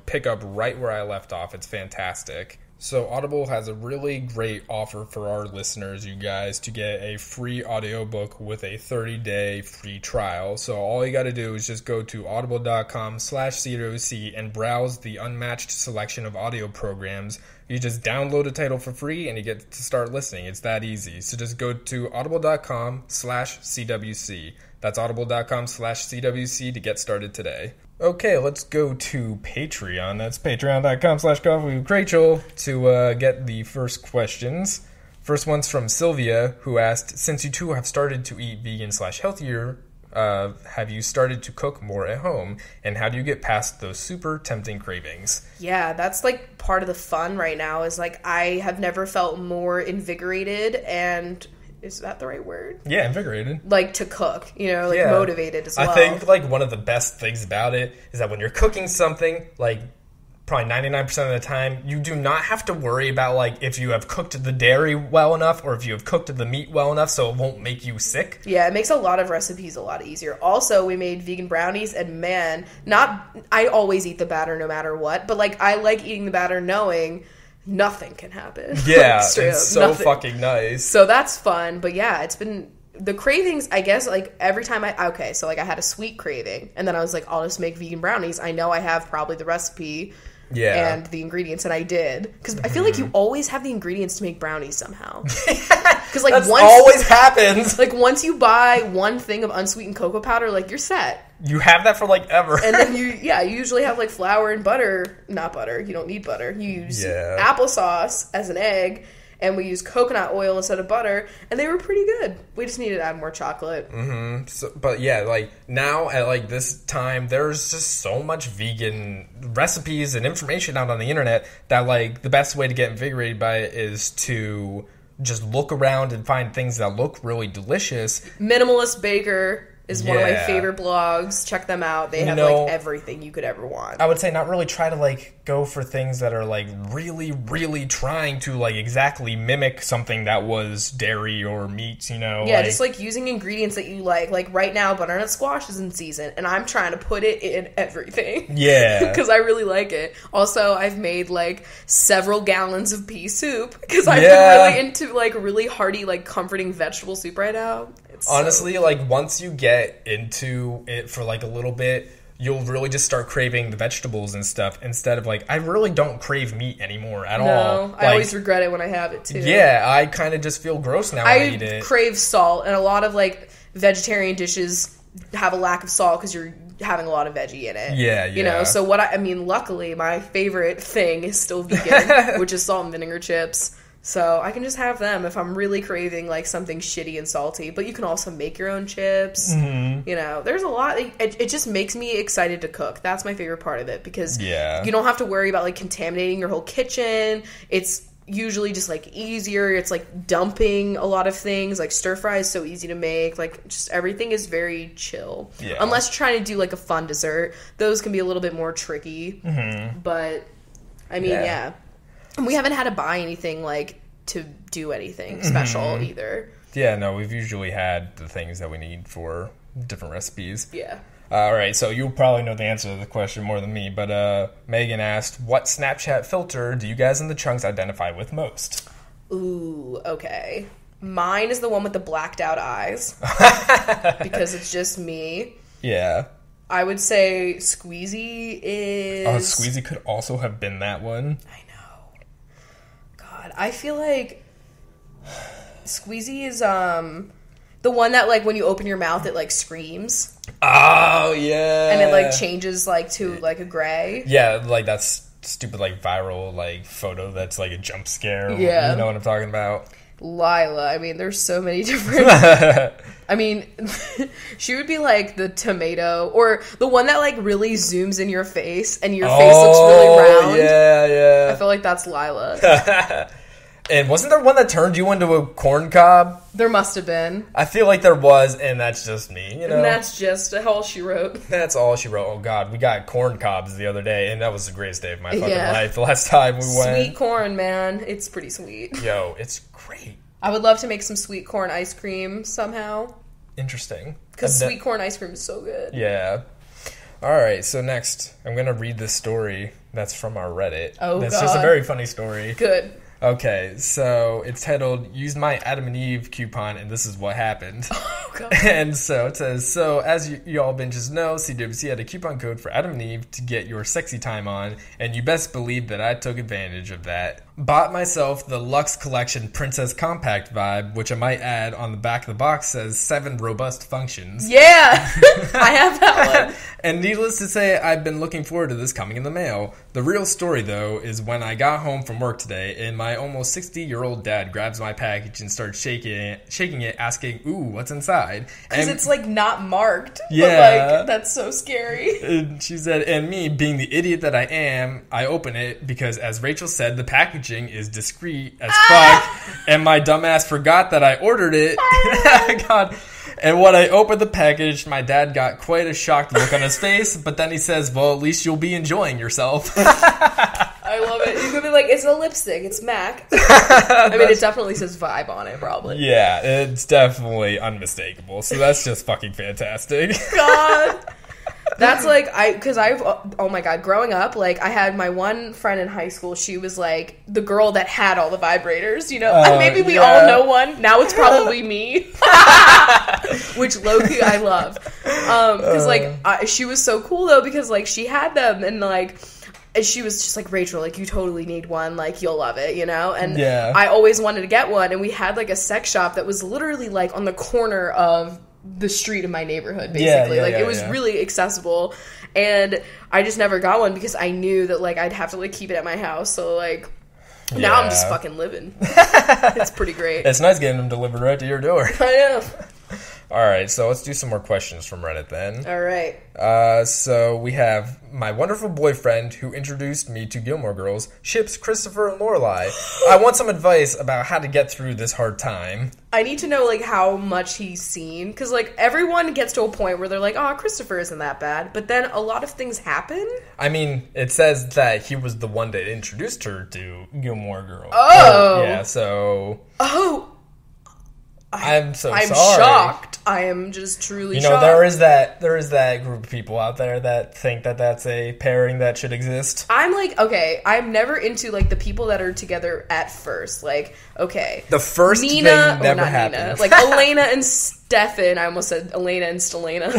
pick up right where I left off. It's fantastic. So Audible has a really great offer for our listeners, you guys, to get a free audiobook with a 30-day free trial. So all you got to do is just go to audible.com/CWC and browse the unmatched selection of audio programs. You just download a title for free and you get to start listening. It's that easy. So just go to audible.com/CWC. That's audible.com/CWC to get started today. Okay, let's go to Patreon. That's patreon.com/CoffeeWithChrachel to get the first questions. First one's from Sylvia, who asked, since you two have started to eat vegan/healthier, have you started to cook more at home? And how do you get past those super tempting cravings? Yeah, that's like part of the fun right now is like I have never felt more invigorated and... Is that the right word? Yeah, invigorated. Like to cook, motivated as well. I think like one of the best things about it is that when you're cooking something, like probably 99% of the time, you do not have to worry about like if you have cooked the dairy well enough or if you have cooked the meat well enough so it won't make you sick. Yeah, it makes a lot of recipes a lot easier. Also, we made vegan brownies and man, I always eat the batter no matter what, but like I like eating the batter knowing nothing can happen. Yeah, like, it's so nothing. Fucking nice. So that's fun. But yeah, it's been... The cravings, I guess, like, every time I had a sweet craving. And then I was like, I'll just make vegan brownies. I know I have probably the recipe and the ingredients, and I did. Because I feel like you always have the ingredients to make brownies somehow. Because like that always happens. Like once you buy one thing of unsweetened cocoa powder, like you're set. You have that for like ever. And then you usually have like flour and butter. Not butter. You don't need butter. You use applesauce as an egg. And we use coconut oil instead of butter, and they were pretty good. We just needed to add more chocolate. Mm-hmm. So, but yeah, like now at like this time, there's just so much vegan recipes and information out on the internet that like the best way to get invigorated by it is to just look around and find things that look really delicious. Minimalist Baker is one of my favorite blogs. Check them out. They have like everything you could ever want. I would say not really try to like go for things that are like really, really trying to like exactly mimic something that was dairy or meat, Yeah, like, just like using ingredients that you like. Like right now, butternut squash is in season, and I'm trying to put it in everything. Yeah. Because I really like it. Also, I've made like several gallons of pea soup because I've been really into like really hearty, like comforting vegetable soup right now. Honestly, like once you get into it for like a little bit, you'll really just start craving the vegetables and stuff instead of like, I really don't crave meat anymore at all. No, I always regret it when I have it too. Yeah, I kind of just feel gross now when I eat it. I crave salt, and a lot of like vegetarian dishes have a lack of salt because you're having a lot of veggie in it. Yeah. So luckily my favorite thing is still vegan, which is salt and vinegar chips. So I can just have them if I'm really craving like something shitty and salty. But you can also make your own chips. Mm-hmm. There's a lot. It just makes me excited to cook. That's my favorite part of it because you don't have to worry about like contaminating your whole kitchen. It's usually just like easier. It's like dumping a lot of things. Like stir fry is so easy to make. Like just everything is very chill. Yeah. Unless you're trying to do like a fun dessert. Those can be a little bit more tricky. Mm-hmm. But I mean, yeah. We haven't had to buy anything, like, to do anything special either. Yeah, no, we've usually had the things that we need for different recipes. Yeah. All right, so you'll probably know the answer to the question more than me, but Megan asked, what Snapchat filter do you guys in the Chunks identify with most? Ooh, okay. Mine is the one with the blacked out eyes. Because it's just me. Yeah. I would say Squeezy is... Oh, Squeezy could also have been that one. I know. I feel like Squeezy is the one that like when you open your mouth it like screams. Oh yeah. And it like changes like to like a gray. Yeah, like that's stupid like viral like photo that's like a jump scare. Yeah. You know what I'm talking about? Lila. I mean, there's so many different... I mean, she would be like the tomato or the one that like really zooms in your face and your face looks really round. Yeah. I feel like that's Lila. And wasn't there one that turned you into a corn cob? There must have been. I feel like there was, and that's just me, you know? And that's just all she wrote. That's all she wrote. Oh, God. We got corn cobs the other day, and that was the greatest day of my fucking life. The last time we went. Sweet corn, man. It's pretty sweet. Yo, it's great. I would love to make some sweet corn ice cream somehow. Interesting. Because sweet corn ice cream is so good. Yeah. All right, so next, I'm going to read this story that's from our Reddit. Oh, That's God. just a very funny story. Good. Okay, so it's titled, Use My Adam and Eve coupon, and this is what happened. Oh, God. And so it says, so as you all binges know, CWC had a coupon code for Adam and Eve to get your sexy time on, and you best believe that I took advantage of that. Bought myself the Luxe Collection Princess Compact vibe, which I might add on the back of the box says 7 robust functions. Yeah, I have that one. And needless to say, I've been looking forward to this coming in the mail. The real story, though, is when I got home from work today, and my almost 60-year-old dad grabs my package and starts shaking it, asking, "Ooh, what's inside?" Because it's, like, not marked. Yeah. But, like, that's so scary. And she said, and me, being the idiot that I am, I open it because, as Rachel said, the packaging is discreet as fuck, and my dumbass forgot that I ordered it. God. And when I opened the package, my dad got quite a shocked look on his face, but then he says, well, at least you'll be enjoying yourself. I love it. You could be like, it's a lipstick, it's MAC. I mean, it definitely says Vibe on it, probably. Yeah, it's definitely unmistakable, so that's just fucking fantastic. God. That's like, oh my God, growing up, like, I had my one friend in high school, she was like the girl that had all the vibrators, you know? Maybe we all know one. Now it's probably me. Which, low-key, I love. Because, like, she was so cool, though, because, like, she had them, and, like, she was just like, Rachel, like, you totally need one, like, you'll love it, you know? And I always wanted to get one, and we had, like, a sex shop that was literally, like, on the corner of the street in my neighborhood, basically. It was really accessible, and I just never got one because I knew that, like, I'd have to, like, keep it at my house, so, like, now I'm just fucking living. It's pretty great. It's nice getting them delivered right to your door. I know. Alright, so let's do some more questions from Reddit then. Alright. So we have my wonderful boyfriend who introduced me to Gilmore Girls, ships Christopher and Lorelai. I want some advice about how to get through this hard time. I need to know, like, how much he's seen, because, like, everyone gets to a point where they're like, oh, Christopher isn't that bad, but then a lot of things happen. I mean, it says that he was the one that introduced her to Gilmore Girls. Oh! Yeah, so... Oh! I'm sorry. I'm shocked. I am just truly shocked. There is that group of people out there that think that that's a pairing that should exist. I'm like, okay, I'm never into, like, the people that are together at first. Like, okay. The first Nina, thing never happened. Nina, like, Elena and Stefan. I almost said Elena and Stelena.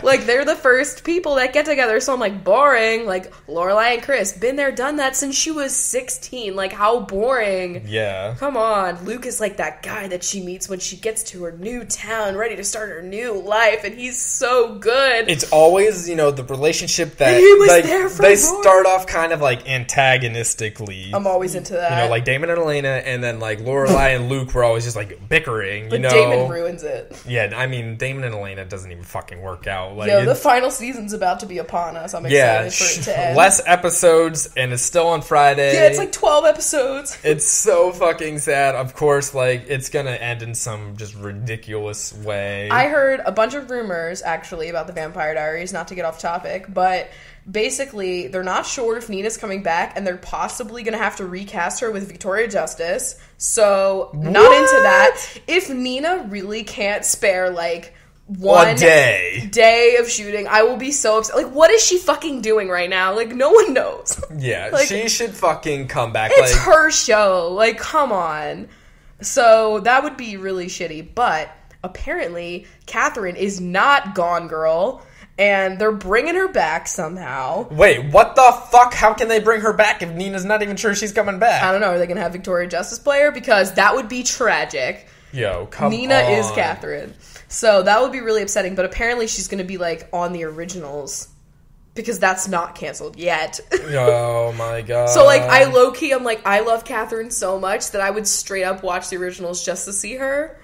Like, they're the first people that get together, so I'm like, boring. Like, Lorelai and Chris, been there, done that since she was 16. Like, how boring. Yeah. Come on. Luke is like that guy that she meets when she gets to her new town, ready to start her new life, and he's so good. It's always, you know, the relationship that he was like, there for they Roy. Start off kind of like antagonistically. I'm always into that. You know, like Damon and Elena, and then like Lorelai and Luke were always just like bickering. But you know, Damon ruins it. Yeah, I mean, Damon and Elena doesn't even fucking work out. Like, the final season's about to be upon us. I'm excited for it to end. Less episodes, and it's still on Friday. Yeah, it's like 12 episodes. It's so fucking sad. Of course, like, it's gonna end in some just ridiculous way. I heard a bunch of rumors, actually, about the Vampire Diaries, not to get off topic, but basically, they're not sure if Nina's coming back, and they're possibly gonna have to recast her with Victoria Justice, so not into that. If Nina really can't spare, like, one day of shooting, I will be so upset. Like, what is she fucking doing right now? Like, no one knows. Yeah, like, she should fucking come back. It's like, her show. Like, come on. So, that would be really shitty. But, apparently, Catherine is not Gone Girl, and they're bringing her back somehow. Wait, what the fuck? How can they bring her back if Nina's not even sure she's coming back? I don't know. Are they going to have Victoria Justice play her? Because that would be tragic. Yo, come on. Nina is Catherine. So that would be really upsetting, but apparently she's going to be, like, on the originals, because that's not canceled yet. Oh, my God. So, like, I low-key, I'm like, I love Catherine so much that I would straight up watch the originals just to see her.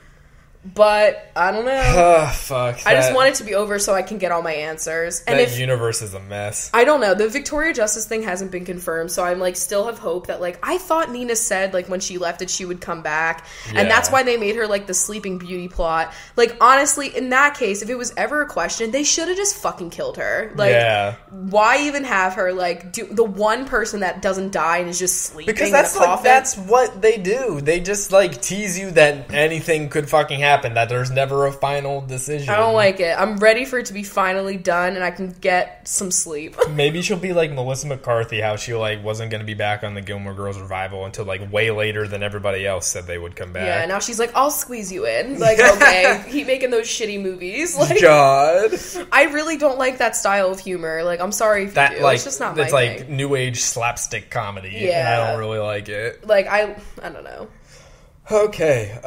But I don't know. Fuck. I just want it to be over so I can get all my answers. And that universe is a mess. I don't know. The Victoria Justice thing hasn't been confirmed, so I'm like still have hope that like I thought Nina said like when she left that she would come back, and that's why they made her like the Sleeping Beauty plot. Like honestly, in that case, if it was ever a question, they should have just fucking killed her. Like, why even have her like do the one person that doesn't die and is just sleeping? Because in a coffin? like that's what they do. They just like tease you that anything could fucking happen. That there's never a final decision. I don't like it. I'm ready for it to be finally done and I can get some sleep. Maybe she'll be like Melissa McCarthy, how she like wasn't going to be back on the Gilmore Girls revival until like way later than everybody else said they would come back. Yeah, now she's like, I'll squeeze you in. Like, okay, keep making those shitty movies. Like, God. I really don't like that style of humor. Like, I'm sorry if you do. Like, it's just not my thing. It's like new age slapstick comedy. Yeah. And I don't really like it. Like, I don't know. Okay,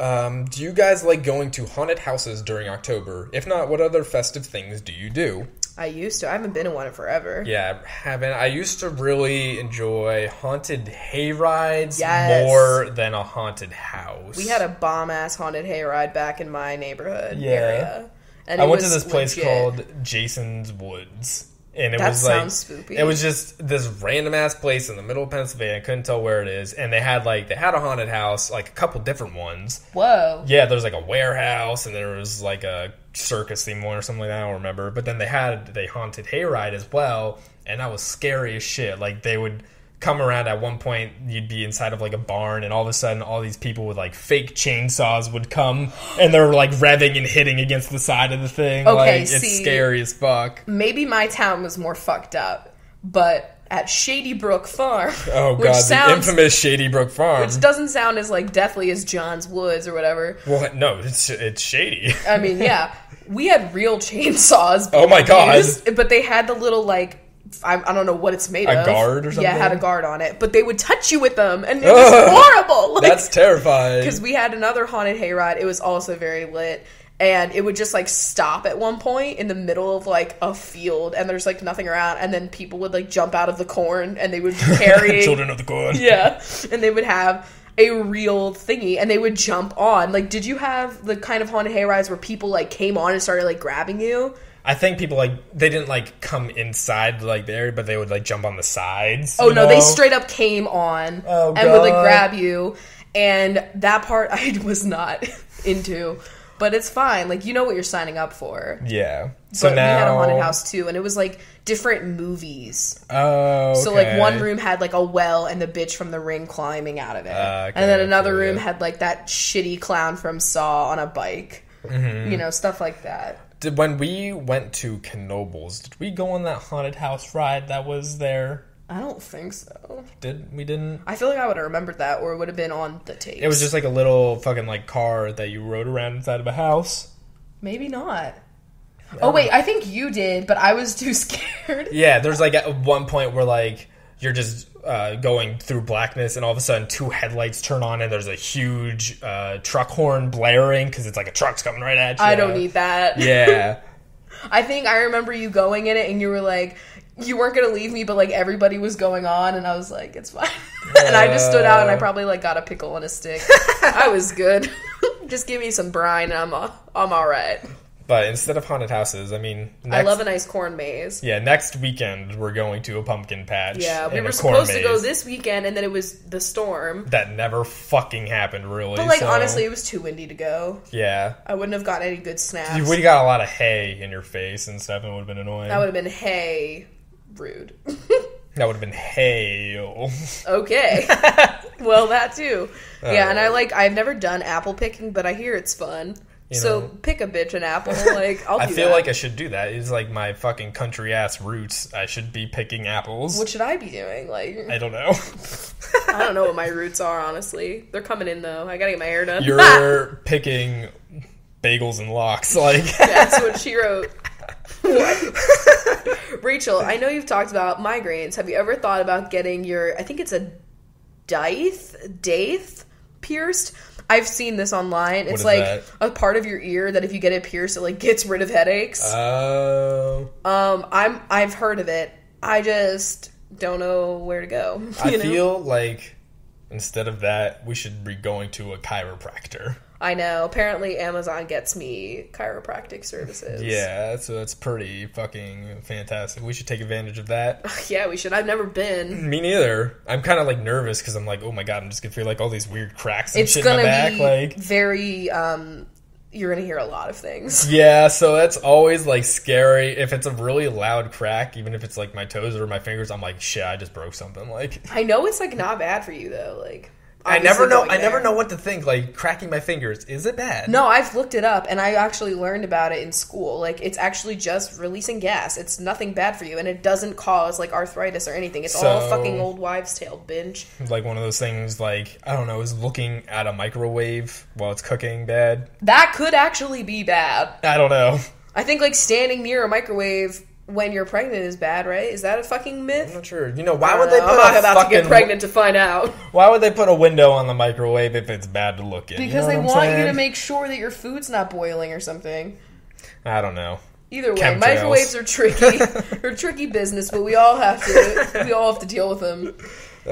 do you guys like going to haunted houses during October? If not, what other festive things do you do? I used to. I haven't been in one in forever. Yeah, I haven't. I used to really enjoy haunted hayrides more than a haunted house. We had a bomb-ass haunted hayride back in my neighborhood area. And I went to this place called Jason's Woods. And it was like, spooky. It was just this random ass place in the middle of Pennsylvania. I couldn't tell where it is. And they had a haunted house, like a couple different ones. Whoa. Yeah, there's like a warehouse and there was like a circus theme one or something like that. I don't remember. But then they had the haunted hayride as well. And that was scary as shit. Like they would come around at one point, you'd be inside of like a barn and all of a sudden all these people with like fake chainsaws would come and they're like revving and hitting against the side of the thing. Okay, like, it's scary as fuck. Maybe my town was more fucked up, but at Shady Brook Farm, oh god, the infamous Shady Brook Farm, which doesn't sound as like deathly as John's Woods or whatever. Well, no, it's shady. I mean, yeah, we had real chainsaws. Oh my god! But they had the little like. I don't know what it's made of. A guard or something? Yeah, it had a guard on it. But they would touch you with them, and it was horrible. Like, that's terrifying. Because we had another haunted hayride. It was also very lit. And it would just, like, stop at one point in the middle of, like, a field. And there's, like, nothing around. And then people would, like, jump out of the corn. And they would carry... Children of the corn. Yeah. And they would have a real thingy. And they would jump on. Like, did you have the kind of haunted hayrides where people, like, came on and started, like, grabbing you? I think people, like, they didn't, like, come inside, like, the area, but they would, like, jump on the sides. Oh, no, they straight up came on and would, like, grab you. And that part I was not into. But it's fine. Like, you know what you're signing up for. Yeah. So but now... we had a haunted house, too, and it was, like, different movies. Oh, okay. So, like, one room had, like, a well and the bitch from The Ring climbing out of it. And then another room had, like, that shitty clown from Saw on a bike. Mm-hmm. You know, stuff like that. When we went to Knoebels, did we go on that haunted house ride that was there? I don't think so. We didn't? I feel like I would have remembered that, or it would have been on the tapes. It was just like a little fucking like car that you rode around inside of a house. Maybe not. Oh wait, I think you did, but I was too scared. Yeah, there's like at one point where like you're just going through blackness and all of a sudden two headlights turn on and there's a huge truck horn blaring because it's like a truck's coming right at you. I don't need that. Yeah. I think I remember you going in it and you were like, you weren't going to leave me, but like everybody was going on and I was like, it's fine. And I just stood out and I probably like got a pickle on a stick. I was good. Just give me some brine and I'm all right. But instead of haunted houses, I mean... I love a nice corn maze. Yeah, next weekend we're going to a pumpkin patch. Yeah, we were supposed to go this weekend, and then it was the storm. That never fucking happened, really. But, like, honestly, it was too windy to go. Yeah. I wouldn't have gotten any good snaps. You would have got a lot of hay in your face and stuff, and it would have been annoying. That would have been hay. Rude. That would have been hail. Okay. Well, that too. Yeah, and I've never done apple picking, but I hear it's fun. So pick a bitch an apple. Like I feel like I should do that. It's like my fucking country ass roots. I should be picking apples. What should I be doing? Like I don't know. I don't know what my roots are. Honestly, they're coming in though. I gotta get my hair done. You're picking bagels and lox. Like that's what she wrote. Rachel, I know you've talked about migraines. Have you ever thought about getting your? I think it's a daith pierced. I've seen this online. It's like that? A part of your ear that if you get it pierced, it like gets rid of headaches. Oh. I've heard of it. I just don't know where to go. I feel like instead of that, we should be going to a chiropractor. I know. Apparently, Amazon gets me chiropractic services. Yeah, so that's pretty fucking fantastic. We should take advantage of that. Yeah, we should. I've never been. Me neither. I'm kind of like nervous because I'm like, oh my god, I'm just gonna feel like all these weird cracks and It's shit in my back. Be like very. You're gonna hear a lot of things. Yeah, so that's always like scary. If it's a really loud crack, even if it's like my toes or my fingers, I'm like, shit, I just broke something. Like I know it's like not bad for you though. Like. I never know what to think. Like, cracking my fingers, is it bad? No, I've looked it up, and I actually learned about it in school. Like, it's actually just releasing gas. It's nothing bad for you, and it doesn't cause, like, arthritis or anything. It's all fucking old wives' tale, binge. Like, one of those things, like, I don't know, is looking at a microwave while it's cooking bad? That could actually be bad. I don't know. I think, like, standing near a microwave when you're pregnant is bad, right? Is that a fucking myth? I'm not sure. You know, why would they put I'm not about to get pregnant to find out. Why would they put a window on the microwave if it's bad to look at? Because they want you to make sure that your food's not boiling or something. I don't know. Either way, microwaves are tricky. They're tricky business, but we all have to deal with them.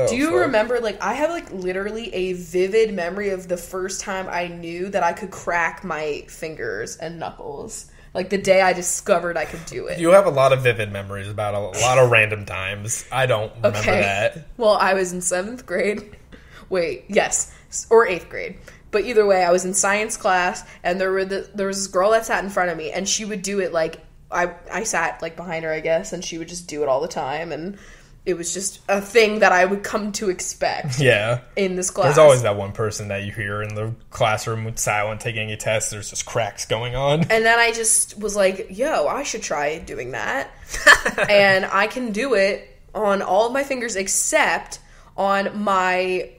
Do you remember, like, I have, like, literally a vivid memory of the first time I knew that I could crack my fingers and knuckles. Like, the day I discovered I could do it. You have a lot of vivid memories about a lot of random times. I don't remember that. Well, I was in 7th grade. Wait, yes. Or 8th grade. But either way, I was in science class, and there was this girl that sat in front of me, and she would do it, like, I sat, like, behind her, I guess, and she would just do it all the time, and it was just a thing that I would come to expect in this class. There's always that one person that you hear in the classroom with silent taking a test. There's just cracks going on. And then I just was like, yo, I should try doing that. And I can do it on all of my fingers except on my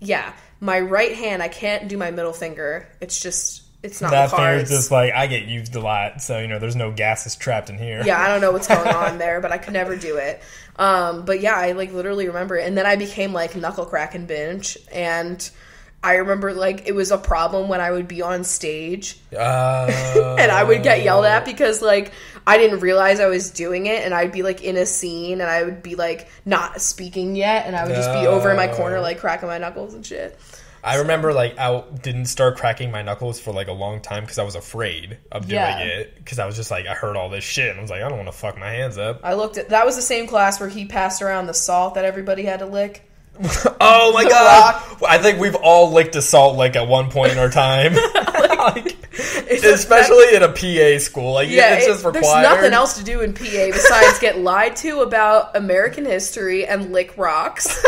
right hand. I can't do my middle finger. It's not that finger's just like, I get used a lot, so, you know, there's no gases trapped in here. Yeah, I don't know what's going on there, but I could never do it. But yeah, I, like, literally remember it. And then I became, like, knuckle crack and binge. And I remember, like, it was a problem when I would be on stage. And I would get yelled at because, like, I didn't realize I was doing it. And I'd be, like, in a scene, and I would be, like, not speaking yet. And I would just be over in my corner, like, cracking my knuckles and shit. I remember, like, I didn't start cracking my knuckles for, like, a long time because I was afraid of doing it. Because I was just, like, I heard all this shit, and I was like, I don't want to fuck my hands up. That was the same class where he passed around the salt that everybody had to lick. Oh, my God. I think we've all licked a salt lick at one point in our time. Especially in a PA school. Like, it's just required. There's nothing else to do in PA besides get lied to about American history and lick rocks.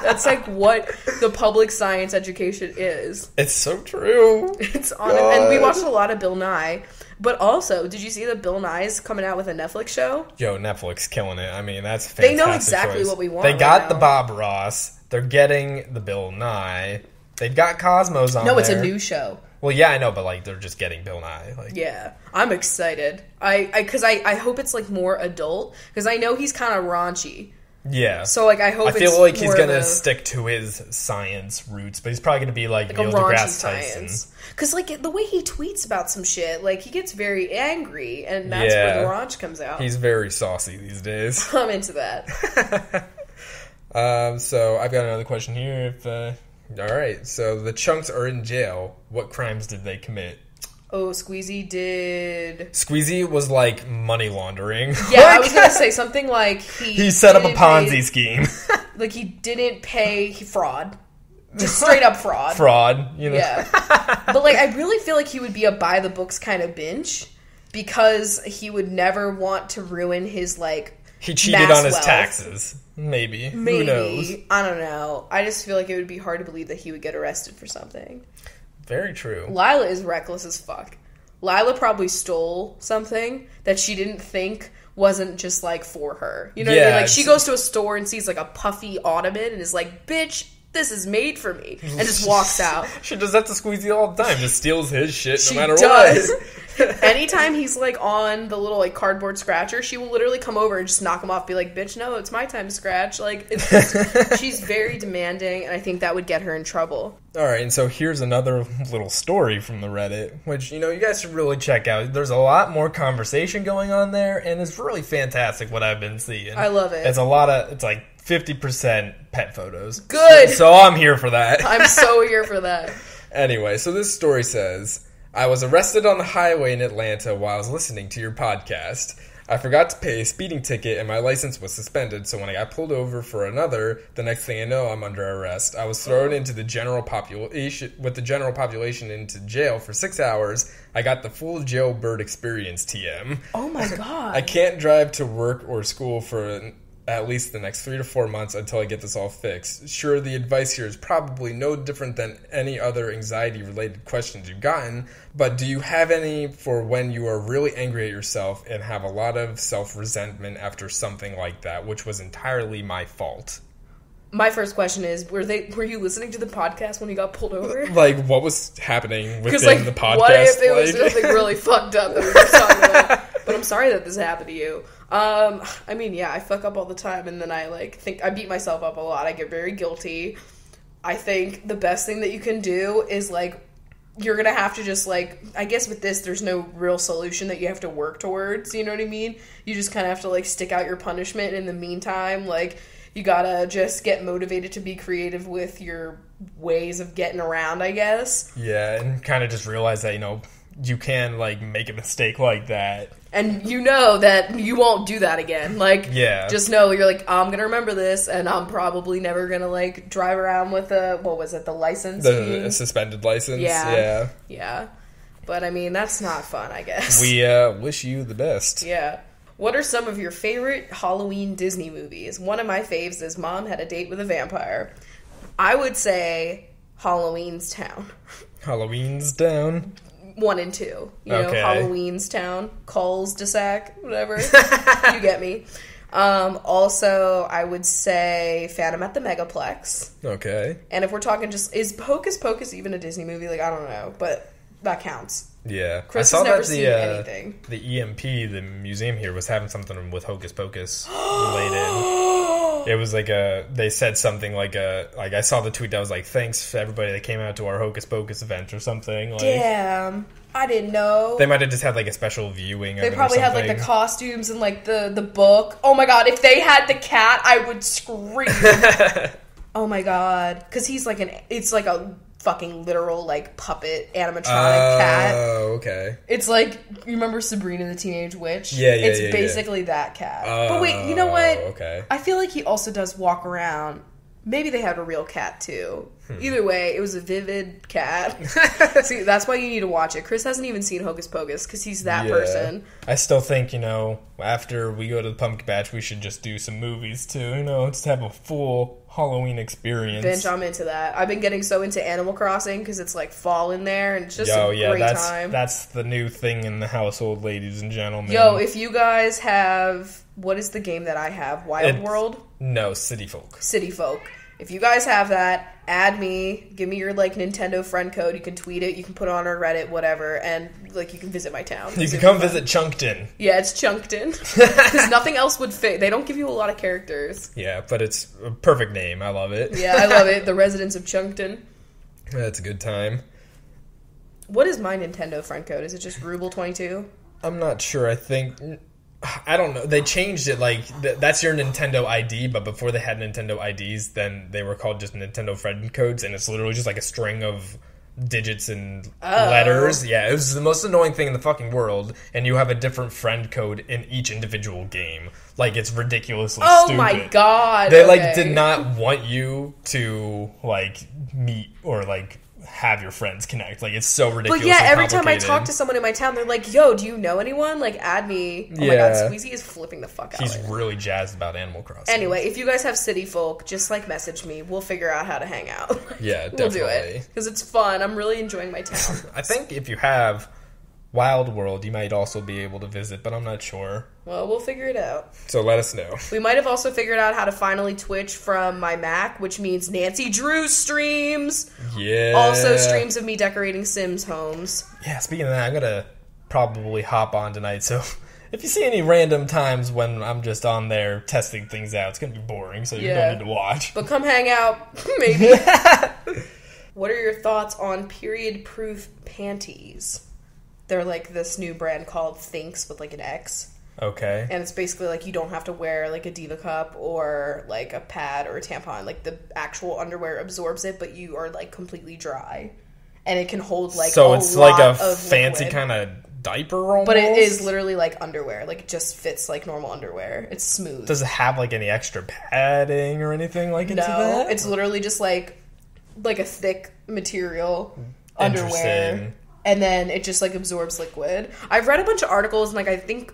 That's like what the public science education is. It's so true. It's on it. And we watched a lot of Bill Nye. But also, did you see that Bill Nye's coming out with a Netflix show? Yo, Netflix killing it. I mean, that's a fantastic They know exactly choice. What we want. They got the Bob Ross. They're getting the Bill Nye. They've got Cosmos on there. No, it's a new show. Well, yeah, I know, but, like, they're just getting Bill Nye. Like, yeah, I'm excited. Because I hope it's, like, more adult. Because I know he's kind of raunchy. Yeah. So, like, I hope I feel like he's going to stick to his science roots, but he's probably going to be, like Neil deGrasse Tyson. Because, like, the way he tweets about some shit, like, he gets very angry, and that's where the raunch comes out. He's very saucy these days. I'm into that. So, I've got another question here. All right, so the Chunks are in jail. What crimes did they commit? Oh, Squeezy was like money laundering. Yeah, I was gonna say something like he set up a Ponzi scheme. Like he didn't pay fraud, just straight up fraud. Fraud, you know. Yeah, but like I really feel like he would be a by the books kind of binge because he would never want to ruin his like. He cheated on his taxes. Maybe. Who knows? I don't know. I just feel like it would be hard to believe that he would get arrested for something. Very true. Lila is reckless as fuck. Lila probably stole something that she didn't think wasn't just, like, for her. You know what I mean? Like, she goes to a store and sees, like, a puffy ottoman and is like, bitch, this is made for me. And just walks out. She does that to Squeezy all the time. Just steals his shit no matter what. What. Anytime he's, like, on the little, like, cardboard scratcher, she will literally come over and just knock him off, be like, bitch, no, it's my time to scratch. Like, it's just, she's very demanding, and I think that would get her in trouble. All right, and so here's another little story from the Reddit, which, you know, you guys should really check out. There's a lot more conversation going on there, and it's really fantastic what I've been seeing. I love it. It's like 50% pet photos. Good! So I'm here for that. I'm so here for that. Anyway, so this story says, I was arrested on the highway in Atlanta while I was listening to your podcast. I forgot to pay a speeding ticket and my license was suspended, so when I got pulled over for another, the next thing I know, I'm under arrest. I was thrown into the general population into jail for 6 hours. I got the full jailbird experience, TM. Oh my god. I can't drive to work or school for at least the next 3 to 4 months until I get this all fixed. Sure, the advice here is probably no different than any other anxiety-related questions you've gotten, but do you have any for when you are really angry at yourself and have a lot of self-resentment after something like that, which was entirely my fault? My first question is, were you listening to the podcast when you got pulled over? Like, what was happening within the podcast? What if it was something really fucked up that we were talking about? But I'm sorry that this happened to you. I mean, yeah, I fuck up all the time, and then I think I beat myself up a lot. I get very guilty. I think the best thing that you can do is you're gonna have to just I guess with this, there's no real solution that you have to work towards. You know what I mean? You just kind of have to stick out your punishment. And in the meantime, you gotta just get motivated to be creative with your ways of getting around, I guess. Yeah, and kind of just realize that, you can, make a mistake like that. And you know that you won't do that again. Yeah. Just know you're I'm going to remember this, and I'm probably never going to, drive around with the license? The suspended license? Yeah. Yeah. But, I mean, that's not fun, I guess. We wish you the best. Yeah. What are some of your favorite Halloween Disney movies? One of my faves is Mom Had a Date with a Vampire. I would say Halloween's Town. Halloween's Town? 1 and 2. You know, Halloween's Town, Cole's de Sac, whatever. You get me. Also, I would say Phantom at the Megaplex. Okay. And if we're talking is Hocus Pocus even a Disney movie? I don't know, but that counts. Yeah. Chris has never seen anything. The EMP, the museum here, was having something with Hocus Pocus related. It was they said something I saw the tweet that was thanks to everybody that came out to our Hocus Pocus event or something. Damn. I didn't know. They might have just had a special viewing. They probably had the costumes and the book. Oh my god, if they had the cat, I would scream. Oh my god. Because he's it's a fucking literal puppet animatronic cat. Oh, okay. It's you remember Sabrina the Teenage Witch? Yeah. It's basically that cat. But wait, you know what? Okay. I feel he also does walk around. Maybe they had a real cat too. Either way, it was a vivid cat. See, that's why you need to watch it. Chris hasn't even seen Hocus Pocus because he's that person. I still think, after we go to the pumpkin patch, we should just do some movies too, just have a full Halloween experience. Bitch, I'm into that. I've been getting so into Animal Crossing because it's fall in there and it's just a great time. That's the new thing in the household, ladies and gentlemen. Yo, if you guys have, what is the game that I have? Wild World? No, City Folk. City Folk. If you guys have that, add me. Give me your Nintendo friend code. You can tweet it. You can put it on our Reddit, whatever, and you can visit my town. You can come visit Chunkton. Yeah, it's Chunkton because nothing else would fit. They don't give you a lot of characters. Yeah, but it's a perfect name. I love it. Yeah, I love it. The residents of Chunkton. That's a good time. What is my Nintendo friend code? Is it just Ruble22? I'm not sure. I don't know. They changed it. That's your Nintendo ID, but before they had Nintendo IDs, then they were called just Nintendo friend codes, and it's literally just a string of digits and letters. Yeah, it was the most annoying thing in the fucking world, and you have a different friend code in each individual game. It's ridiculously stupid. Oh my god. They, did not want you to, meet or, have your friends connect. It's so ridiculous. But yeah, every time I talk to someone in my town, they're yo, do you know anyone? Add me. Oh my god, Squeezy is flipping the fuck out. He's really jazzed about Animal Crossing. Anyway, if you guys have City Folk, just message me. We'll figure out how to hang out. Yeah, we'll definitely. do it. Because it's fun. I'm really enjoying my town. I think if you have Wild World, you might also be able to visit, but I'm not sure. Well, we'll figure it out. So let us know. We might have also figured out how to finally Twitch from my Mac, which means Nancy Drew streams. Yeah. Also streams of me decorating Sims homes. Yeah, speaking of that, I'm going to probably hop on tonight, so if you see any random times when I'm just on there testing things out, it's going to be boring, so you don't need to watch. But come hang out, maybe. What are your thoughts on period-proof panties? They're this new brand called Thinks with an X. Okay. And it's basically you don't have to wear a Diva cup or a pad or a tampon. The actual underwear absorbs it, but you are completely dry. and it can hold like so a it's lot like a of fancy liquid. kind of diaper almost? But it is literally like underwear. Like it just fits like normal underwear. It's smooth. Does it have like any extra padding or anything like into that? No, it's literally just like a thick material underwear, and then it just like absorbs liquid. I've read a bunch of articles and like I think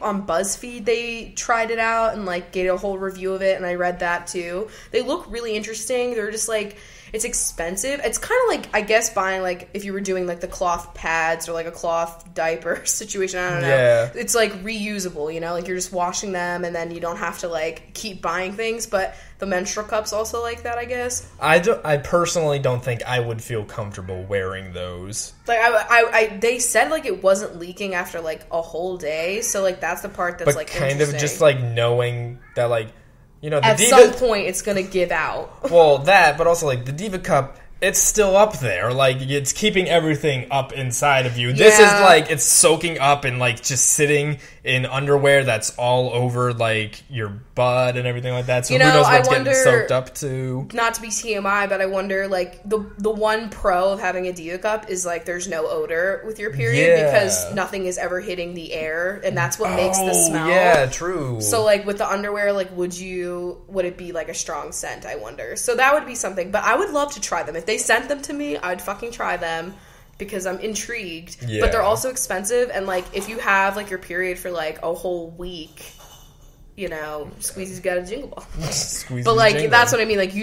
on BuzzFeed they tried it out and like gave a whole review of it, and I read that too. They look really interesting. They're just like, it's expensive. It's kind of like, I guess, buying like if you were doing like the cloth pads or like a cloth diaper situation. I don't know. Yeah. It's like reusable, you know, like you're just washing them and then you don't have to like keep buying things. But the menstrual cup's also like that, I guess. I personally don't think I would feel comfortable wearing those. Like they said like it wasn't leaking after like a whole day, so like that's the part that's but like kind of just like knowing that like, you know, the at some point it's gonna give out. Well, that, but also like the Diva Cup, it's still up there. Like it's keeping everything up inside of you. This is like it's soaking up and like just sitting in underwear that's all over like your butt and everything like that. So you know, who knows what's I wonder, getting soaked up to? Not to be TMI, but I wonder like the one pro of having a Diva Cup is like there's no odor with your period because nothing is ever hitting the air, and that's what makes the smell. Yeah, true. So like with the underwear, like would it be like a strong scent? I wonder. So that would be something. But I would love to try them. If they sent them to me, I'd fucking try them because I'm intrigued. Yeah. But they're also expensive, and like if you have like your period for like a whole week, you know, Squeezy's got a jingle ball. But like jingle. That's what I mean. Like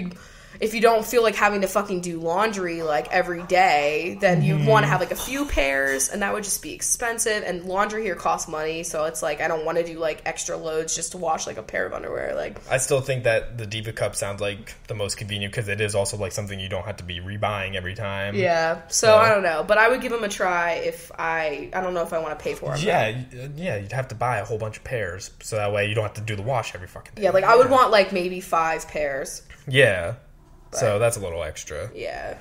if you don't feel like having to fucking do laundry like every day, then you'd want to have like a few pairs, and that would just be expensive. And laundry here costs money, so it's like I don't want to do like extra loads just to wash like a pair of underwear. Like I still think that the Diva Cup sounds like the most convenient because it is also like something you don't have to be rebuying every time. Yeah, so I don't know, but I would give them a try if I don't know if I want to pay for them. Yeah, you'd have to buy a whole bunch of pairs, so that way you don't have to do the wash every fucking day. Yeah, like I would want like maybe 5 pairs. Yeah. So that's a little extra. Yeah.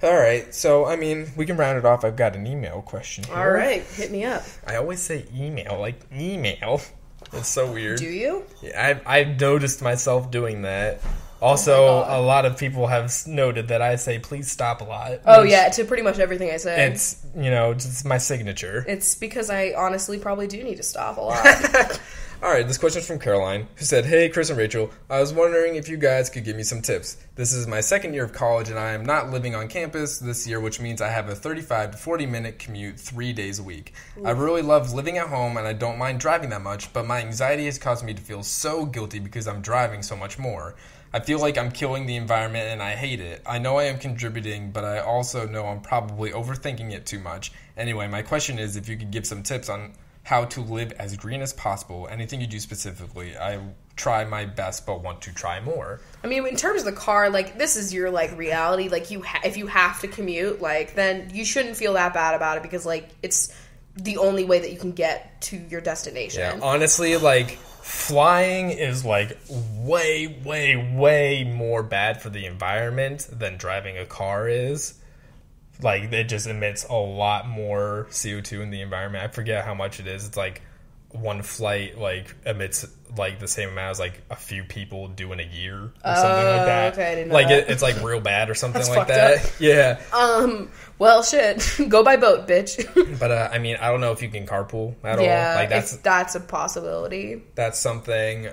All right. So, I mean, we can round it off. I've got an email question here. All right. Hit me up. I always say email, like email. It's so weird. Do you? Yeah, I've noticed myself doing that. Also, a lot of people have noted that I say, please stop a lot. Oh, yeah, to pretty much everything I say. It's, you know, just my signature. It's because I honestly probably do need to stop a lot. All right, this question is from Caroline, who said, hey, Chris and Rachel, I was wondering if you guys could give me some tips. This is my second year of college, and I am not living on campus this year, which means I have a 35 to 40-minute commute 3 days a week. Ooh. I really love living at home, and I don't mind driving that much, but my anxiety has caused me to feel so guilty because I'm driving so much more. I feel like I'm killing the environment, and I hate it. I know I am contributing, but I also know I'm probably overthinking it too much. Anyway, my question is if you could give some tips on how to live as green as possible. Anything you do specifically. I try my best, but want to try more. I mean, in terms of the car, like, this is your, like, reality. Like, if you have to commute, like, then you shouldn't feel that bad about it because, like, it's the only way that you can get to your destination. Yeah, honestly, like, flying is, like, way, way, way more bad for the environment than driving a car is. Like, it just emits a lot more CO2 in the environment. I forget how much it is. It's like one flight, like, emits, like, the same amount as, like, a few people do in a year or something like that. Okay, I didn't know like, that. It's, like, real bad or something That's like that. Up. Yeah. Well, shit. Go by boat, bitch. But, I mean, I don't know if you can carpool at all. Yeah, like, that's a possibility. That's something.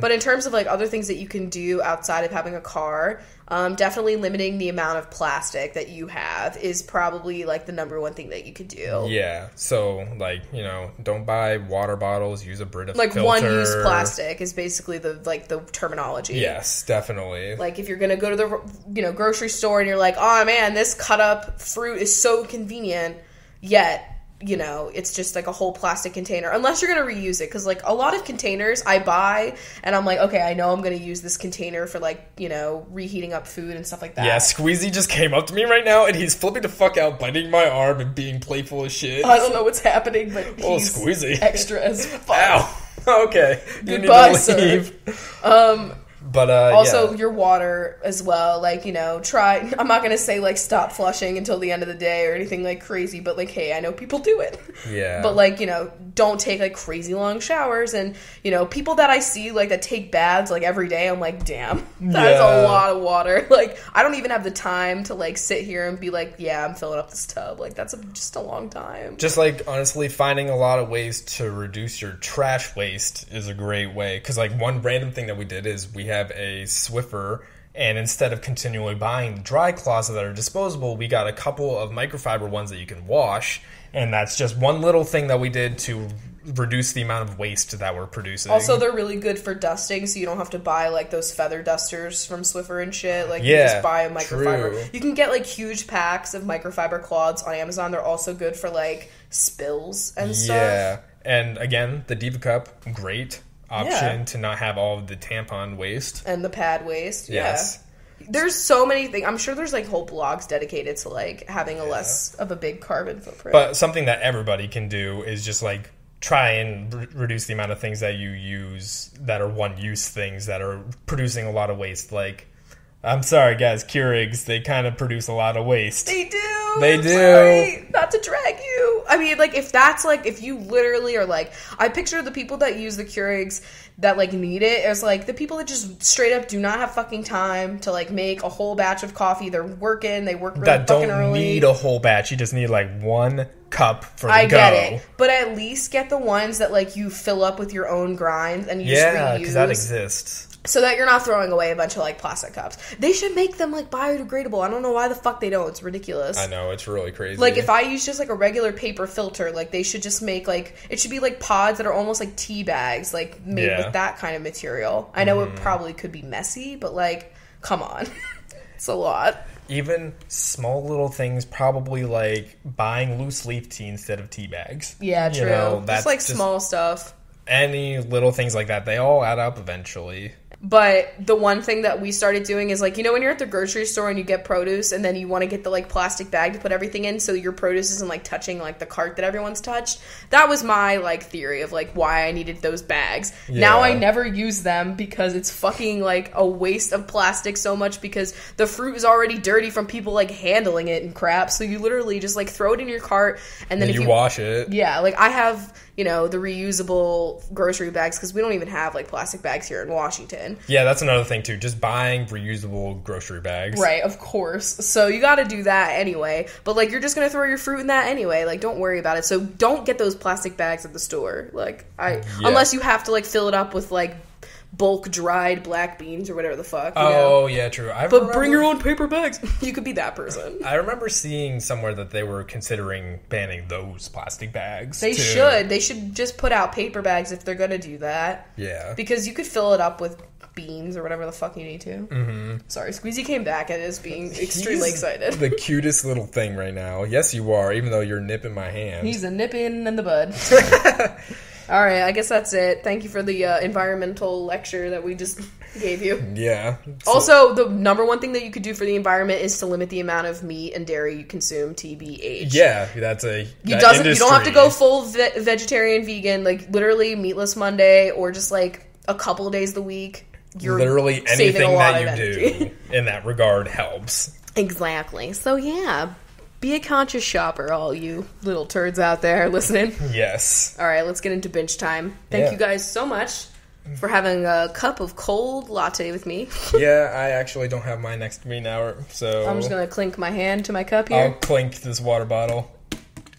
But in terms of, like, other things that you can do outside of having a car, definitely limiting the amount of plastic that you have is probably, like, the number one thing that you could do. Yeah. So, like, you know, don't buy water bottles. Use a Brita filter. Like, one-use plastic is basically the terminology. Yes, definitely. Like, if you're going to go to the, you know, grocery store and you're like, oh, man, this cut-up fruit is so convenient, yet, you know, it's just like a whole plastic container. Unless you're going to reuse it. Because, like, a lot of containers I buy, and I'm like, okay, I know I'm going to use this container for, like, you know, reheating up food and stuff like that. Yeah, Squeezy just came up to me right now, and he's flipping the fuck out, biting my arm and being playful as shit. I don't know what's happening, but he's Squeezy. Extra as fuck. Ow. Okay. Goodbye, sir. But also yeah. your water as well, like, you know, try, I'm not gonna say like stop flushing until the end of the day or anything like crazy, but like, hey, I know people do it. Yeah. But like, you know, don't take like crazy long showers. And, you know, people that I see like that take baths like every day, I'm like, damn, that's a lot of water. Like, I don't even have the time to like sit here and be like, yeah, I'm filling up this tub. Like, that's just a long time. Just like, honestly, finding a lot of ways to reduce your trash waste is a great way. Because like one random thing that we did is we have a Swiffer, and instead of continually buying dry cloths that are disposable, we got a couple of microfiber ones that you can wash, and that's just one little thing that we did to reduce the amount of waste that we're producing. Also, they're really good for dusting, so you don't have to buy like those feather dusters from Swiffer and shit. Like, you just buy a microfiber. True. You can get like huge packs of microfiber cloths on Amazon. They're also good for like spills and stuff. Yeah, and again, the Diva Cup, great option to not have all of the tampon waste and the pad waste. Yes. Yeah. There's so many things. I'm sure there's like whole blogs dedicated to like having a less of a big carbon footprint. But something that everybody can do is just like try and reduce the amount of things that you use that are one-use things that are producing a lot of waste. Like, I'm sorry, guys, Keurigs, they kind of produce a lot of waste. They do. They I'm do. Sorry. Not to drag you. I mean, like, if that's like, if you literally are like, I picture the people that use the Keurigs that like need it as like the people that just straight up do not have fucking time to like make a whole batch of coffee. They're working. They work really that fucking don't early. need a whole batch. You just need like one cup for the I go. get it, but at least get the ones that like you fill up with your own grinds and you just reuse. Because that exists. So that you're not throwing away a bunch of, like, plastic cups. They should make them, like, biodegradable. I don't know why the fuck they don't. It's ridiculous. I know, it's really crazy. Like, if I use just, like, a regular paper filter, like, they should just make, like... It should be, like, pods that are almost like tea bags, like, made with that kind of material. I know it probably could be messy, but, like, come on. It's a lot. Even small little things, probably, like, buying loose leaf tea instead of tea bags. Yeah, true. You know, just, like, small stuff. Any little things like that, they all add up eventually. But the one thing that we started doing is, like, you know when you're at the grocery store and you get produce and then you want to get the, like, plastic bag to put everything in so your produce isn't, like, touching, like, the cart that everyone's touched? That was my, like, theory of, like, why I needed those bags. Yeah. Now I never use them because it's fucking, like, a waste of plastic so much because the fruit is already dirty from people, like, handling it and crap. So you literally just, like, throw it in your cart and then if you wash it. Yeah, like, I have... You know, the reusable grocery bags, because we don't even have, like, plastic bags here in Washington. Yeah, that's another thing, too. Just buying reusable grocery bags. Right, of course. So you gotta do that anyway. But, like, you're just gonna throw your fruit in that anyway. Like, don't worry about it. So don't get those plastic bags at the store. Like, unless you have to, like, fill it up with, like, bulk dried black beans or whatever the fuck. You know? Yeah, true. But bring your own paper bags. You could be that person. I remember seeing somewhere that they were considering banning those plastic bags. They should. They should just put out paper bags if they're gonna do that. Yeah. Because you could fill it up with beans or whatever the fuck you need to. Mm-hmm. Sorry, Squeezy came back and is being extremely excited. The cutest little thing right now. Yes, you are, even though you're nipping my hand. He's a nipping in the bud. All right, I guess that's it. Thank you for the environmental lecture that we just gave you. Yeah. Also, the number one thing that you could do for the environment is to limit the amount of meat and dairy you consume, TBH. Yeah, that's a You don't have to go full vegetarian, vegan, like literally meatless Monday or just like a couple of days a week. You're literally anything that you do in that regard helps. Exactly. So yeah. Be a conscious shopper, all you little turds out there listening. Yes. All right, let's get into binge time. Thank you guys so much for having a cup of cold latte with me. Yeah, I actually don't have mine next to me now, so... I'm just going to clink my hand to my cup here. I'll clink this water bottle.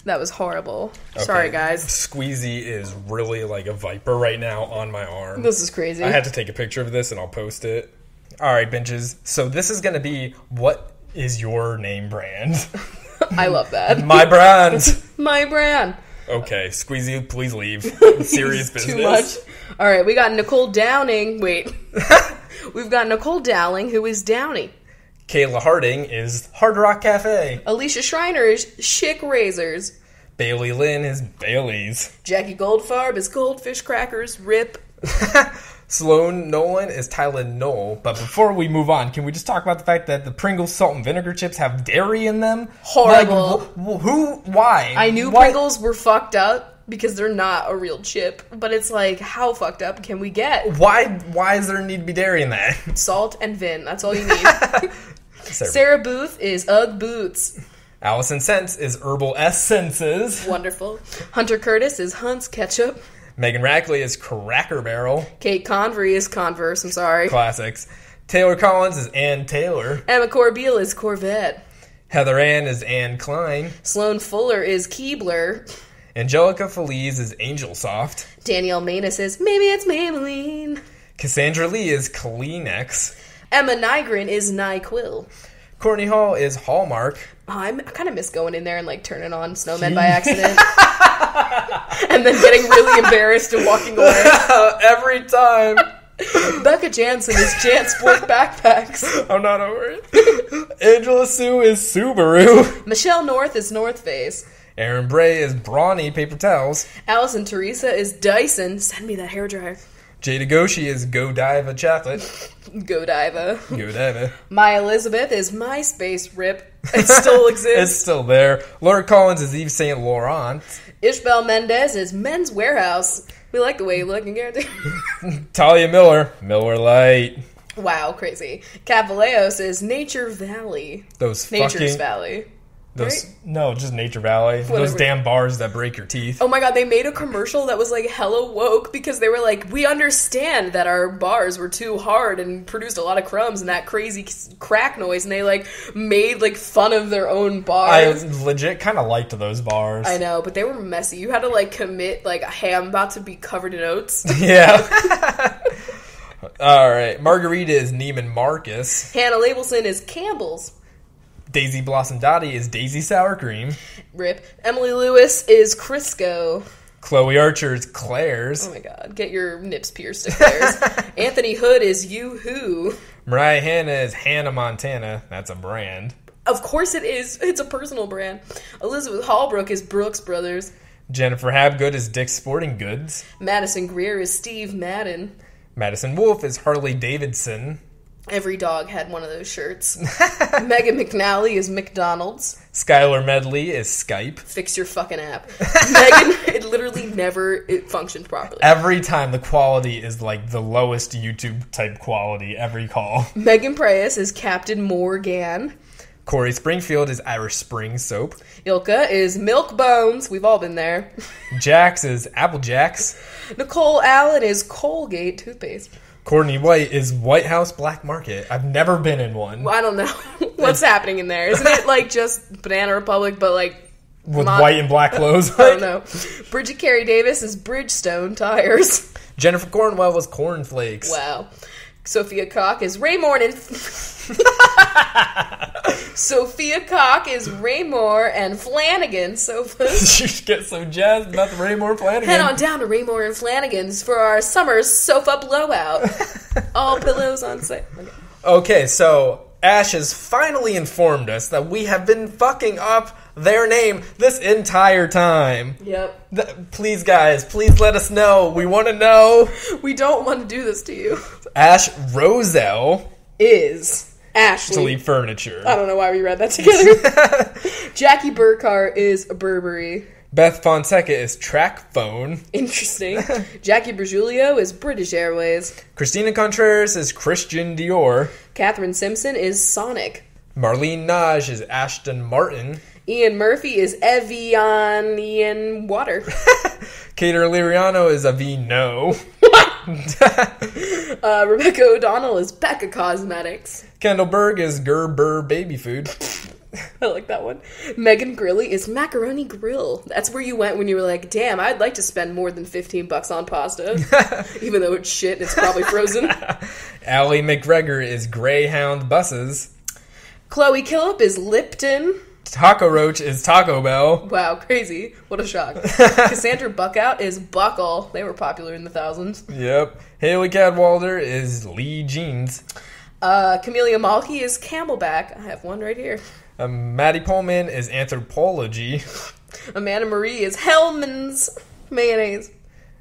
That was horrible. Okay. Sorry, guys. Squeezy is really like a viper right now on my arm. This is crazy. I had to take a picture of this and I'll post it. All right, binges. So this is going to be, what is your name brand? I love that. My brand. My brand. Okay, Squeezy, please leave. Serious business. Too much. All right, we got Nicole Downing. Wait. We've got Nicole Dowling, who is Downey. Kayla Harding is Hard Rock Cafe. Alicia Schreiner is Chic Razors. Bailey Lynn is Bailey's. Jackie Goldfarb is Goldfish Crackers. RIP. Sloan Nolan is Tyler Knoll. But before we move on, can we just talk about the fact that the Pringles salt and vinegar chips have dairy in them? Horrible. Like, who? Why? I knew Pringles were fucked up, because they're not a real chip. But it's like, how fucked up can we get? Why does there need to be dairy in that? Salt and Vin. That's all you need. Sarah Booth is Ugg Boots. Allison Sense is Herbal Essences. Wonderful. Hunter Curtis is Hunt's Ketchup. Megan Rackley is Cracker Barrel. Kate Convery is Converse. I'm sorry. Classics. Taylor Collins is Ann Taylor. Emma Corbeil is Corvette. Heather Ann is Ann Klein. Sloane Fuller is Keebler. Angelica Feliz is Angel Soft. Danielle Manus is Maybe It's Maybelline. Cassandra Lee is Kleenex. Emma Nygren is NyQuil. Courtney Hall is Hallmark. I kind of miss going in there and like turning on snowmen by accident. And then getting really embarrassed and walking away. Every time. Becca Jansen is Jansport Backpacks. I'm not over it. Angela Sue is Subaru. Michelle North is North Face. Aaron Bray is Brawny Paper Towels. Allison Teresa is Dyson. Send me that hairdryer. Jada Goshi is Godiva Chocolate. Godiva. Godiva. My Elizabeth is MySpace Rip. It still exists. It's still there. Laura Collins is Yves Saint Laurent. Ishbel Mendez is Men's Warehouse. We like the way you look and guarantee. Talia Miller, Miller Lite. Wow, crazy. Cavaleos is Nature Valley. Nature's Valley. Those right? No, just Nature Valley. Whatever. Those damn bars that break your teeth. Oh my god, they made a commercial that was like hella woke because they were like, we understand that our bars were too hard and produced a lot of crumbs and that crazy crack noise, and they like made like fun of their own bars. I legit kind of liked those bars. I know, but they were messy. You had to like commit like, hey, I'm about to be covered in oats. Yeah. Alright, Margarita is Neiman Marcus. Hannah Labelson is Campbell's. Daisy Blossom Dottie is Daisy Sour Cream. Rip. Emily Lewis is Crisco. Chloe Archer is Claire's. Oh my god, get your nips pierced at Claire's. Anthony Hood is Yoo-Hoo. Mariah Hanna is Hannah Montana. That's a brand. Of course it is. It's a personal brand. Elizabeth Hallbrook is Brooks Brothers. Jennifer Habgood is Dick's Sporting Goods. Madison Greer is Steve Madden. Madison Wolfe is Harley Davidson. Every dog had one of those shirts. Megan McNally is McDonald's. Skylar Medley is Skype. Fix your fucking app. Megan, it literally never functioned properly. Every time the quality is like the lowest YouTube type quality every call. Megan Preyes is Captain Morgan. Corey Springfield is Irish Spring Soap. Ilka is Milk Bones. We've all been there. Jax is Apple Jacks. Nicole Allen is Colgate toothpaste. Courtney White is White House Black Market. I've never been in one. Well, I don't know what's happening in there. Isn't it like just Banana Republic, but like with white and black clothes? I don't know. Bridget Carey Davis is Bridgestone tires. Jennifer Cornwell was Cornflakes. Wow. Sophia Cock is Raymore and Sophia Cock is Raymore and Flanagan sofas. You get so jazzed about the Raymore Flanagan. Head on down to Raymore and Flanagan's for our summer sofa blowout. All pillows on sale. Okay, so Ash has finally informed us that we have been fucking up their name this entire time. Yep. Please, guys, please let us know. We want to know. We don't want to do this to you. Ash Roselle is Ashley. Delete furniture. I don't know why we read that together. Jackie Burkhart is Burberry. Beth Fonseca is Track Phone. Interesting. Jackie Bergiulio is British Airways. Christina Contreras is Christian Dior. Catherine Simpson is Sonic. Marlene Naj is Ashton Martin. Ian Murphy is Evian Water. Cater Liriano is Avino. Rebecca O'Donnell is Becca Cosmetics. Kendall Berg is Gerber Baby Food. I like that one. Megan Grilly is Macaroni Grill. That's where you went when you were like, damn, I'd like to spend more than $15 on pasta. Even though it's shit and it's probably frozen. Allie McGregor is Greyhound Buses. Chloe Killip is Lipton. Taco Roach is Taco Bell. Wow, crazy. What a shock. Cassandra Buckout is Buckle. They were popular in the thousands. Yep. Haley Cadwalder is Lee Jeans. Camellia Malky is Camelback. I have one right here. Maddie Pullman is Anthropology. Amanda Marie is Hellman's Mayonnaise.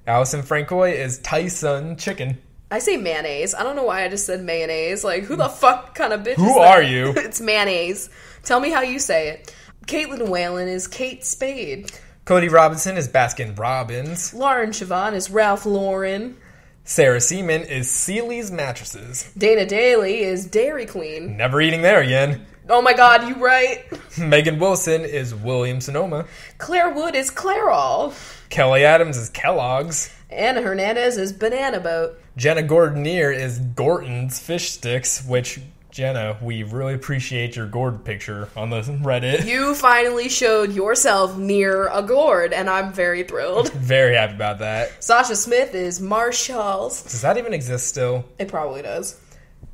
Allison Francois is Tyson Chicken. I say mayonnaise. I don't know why I just said mayonnaise. Like, who the fuck kind of bitch Who is that? are you? It's mayonnaise. Tell me how you say it. Caitlin Whalen is Kate Spade. Cody Robinson is Baskin Robbins. Lauren Siobhan is Ralph Lauren. Sarah Seaman is Sealy's Mattresses. Dana Daly is Dairy Queen. Never eating there again. Oh my god, you right. Megan Wilson is Williams-Sonoma. Claire Wood is Clairol. Kelly Adams is Kellogg's. Anna Hernandez is Banana Boat. Jenna Gordonier is Gorton's Fish Sticks, which, Jenna, we really appreciate your gourd picture on the Reddit. You finally showed yourself near a gourd, and I'm very thrilled. Very happy about that. Sasha Smith is Marshalls. Does that even exist still? It probably does.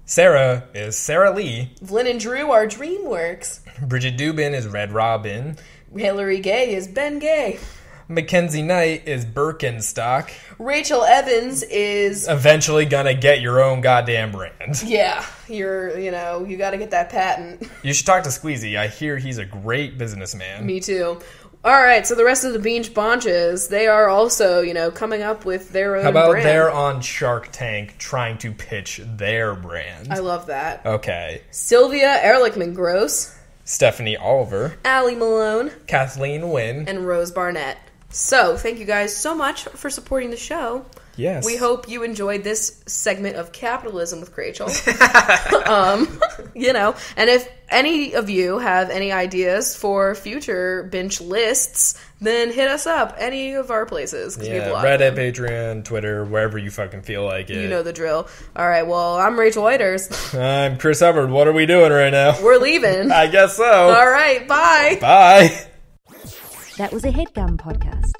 Sarah is Sarah Lee. Flynn and Drew are DreamWorks. Bridget Dubin is Red Robin. Hillary Gay is Ben Gay. Mackenzie Knight is Birkenstock. Rachel Evans is... Eventually gonna get your own goddamn brand. Yeah, you gotta get that patent. You should talk to Squeezy. I hear he's a great businessman. Me too. Alright, so the rest of the Beach Bonches, they are also, coming up with their own How about brand. they're on Shark Tank trying to pitch their brand? I love that. Okay. Sylvia Ehrlichman-Gross. Stephanie Oliver. Allie Malone. Kathleen Wynn. And Rose Barnett. So, thank you guys so much for supporting the show. Yes. We hope you enjoyed this segment of Capitalism with Chrachel. And if any of you have any ideas for future bench lists, then hit us up any of our places. We have a lot Reddit, of them. Patreon, Twitter, wherever you fucking feel like it. You know the drill. All right, well, I'm Rachel Whiters. I'm Chris Hubbard. What are we doing right now? We're leaving. I guess so. All right, bye. Bye. That was a HeadGum podcast.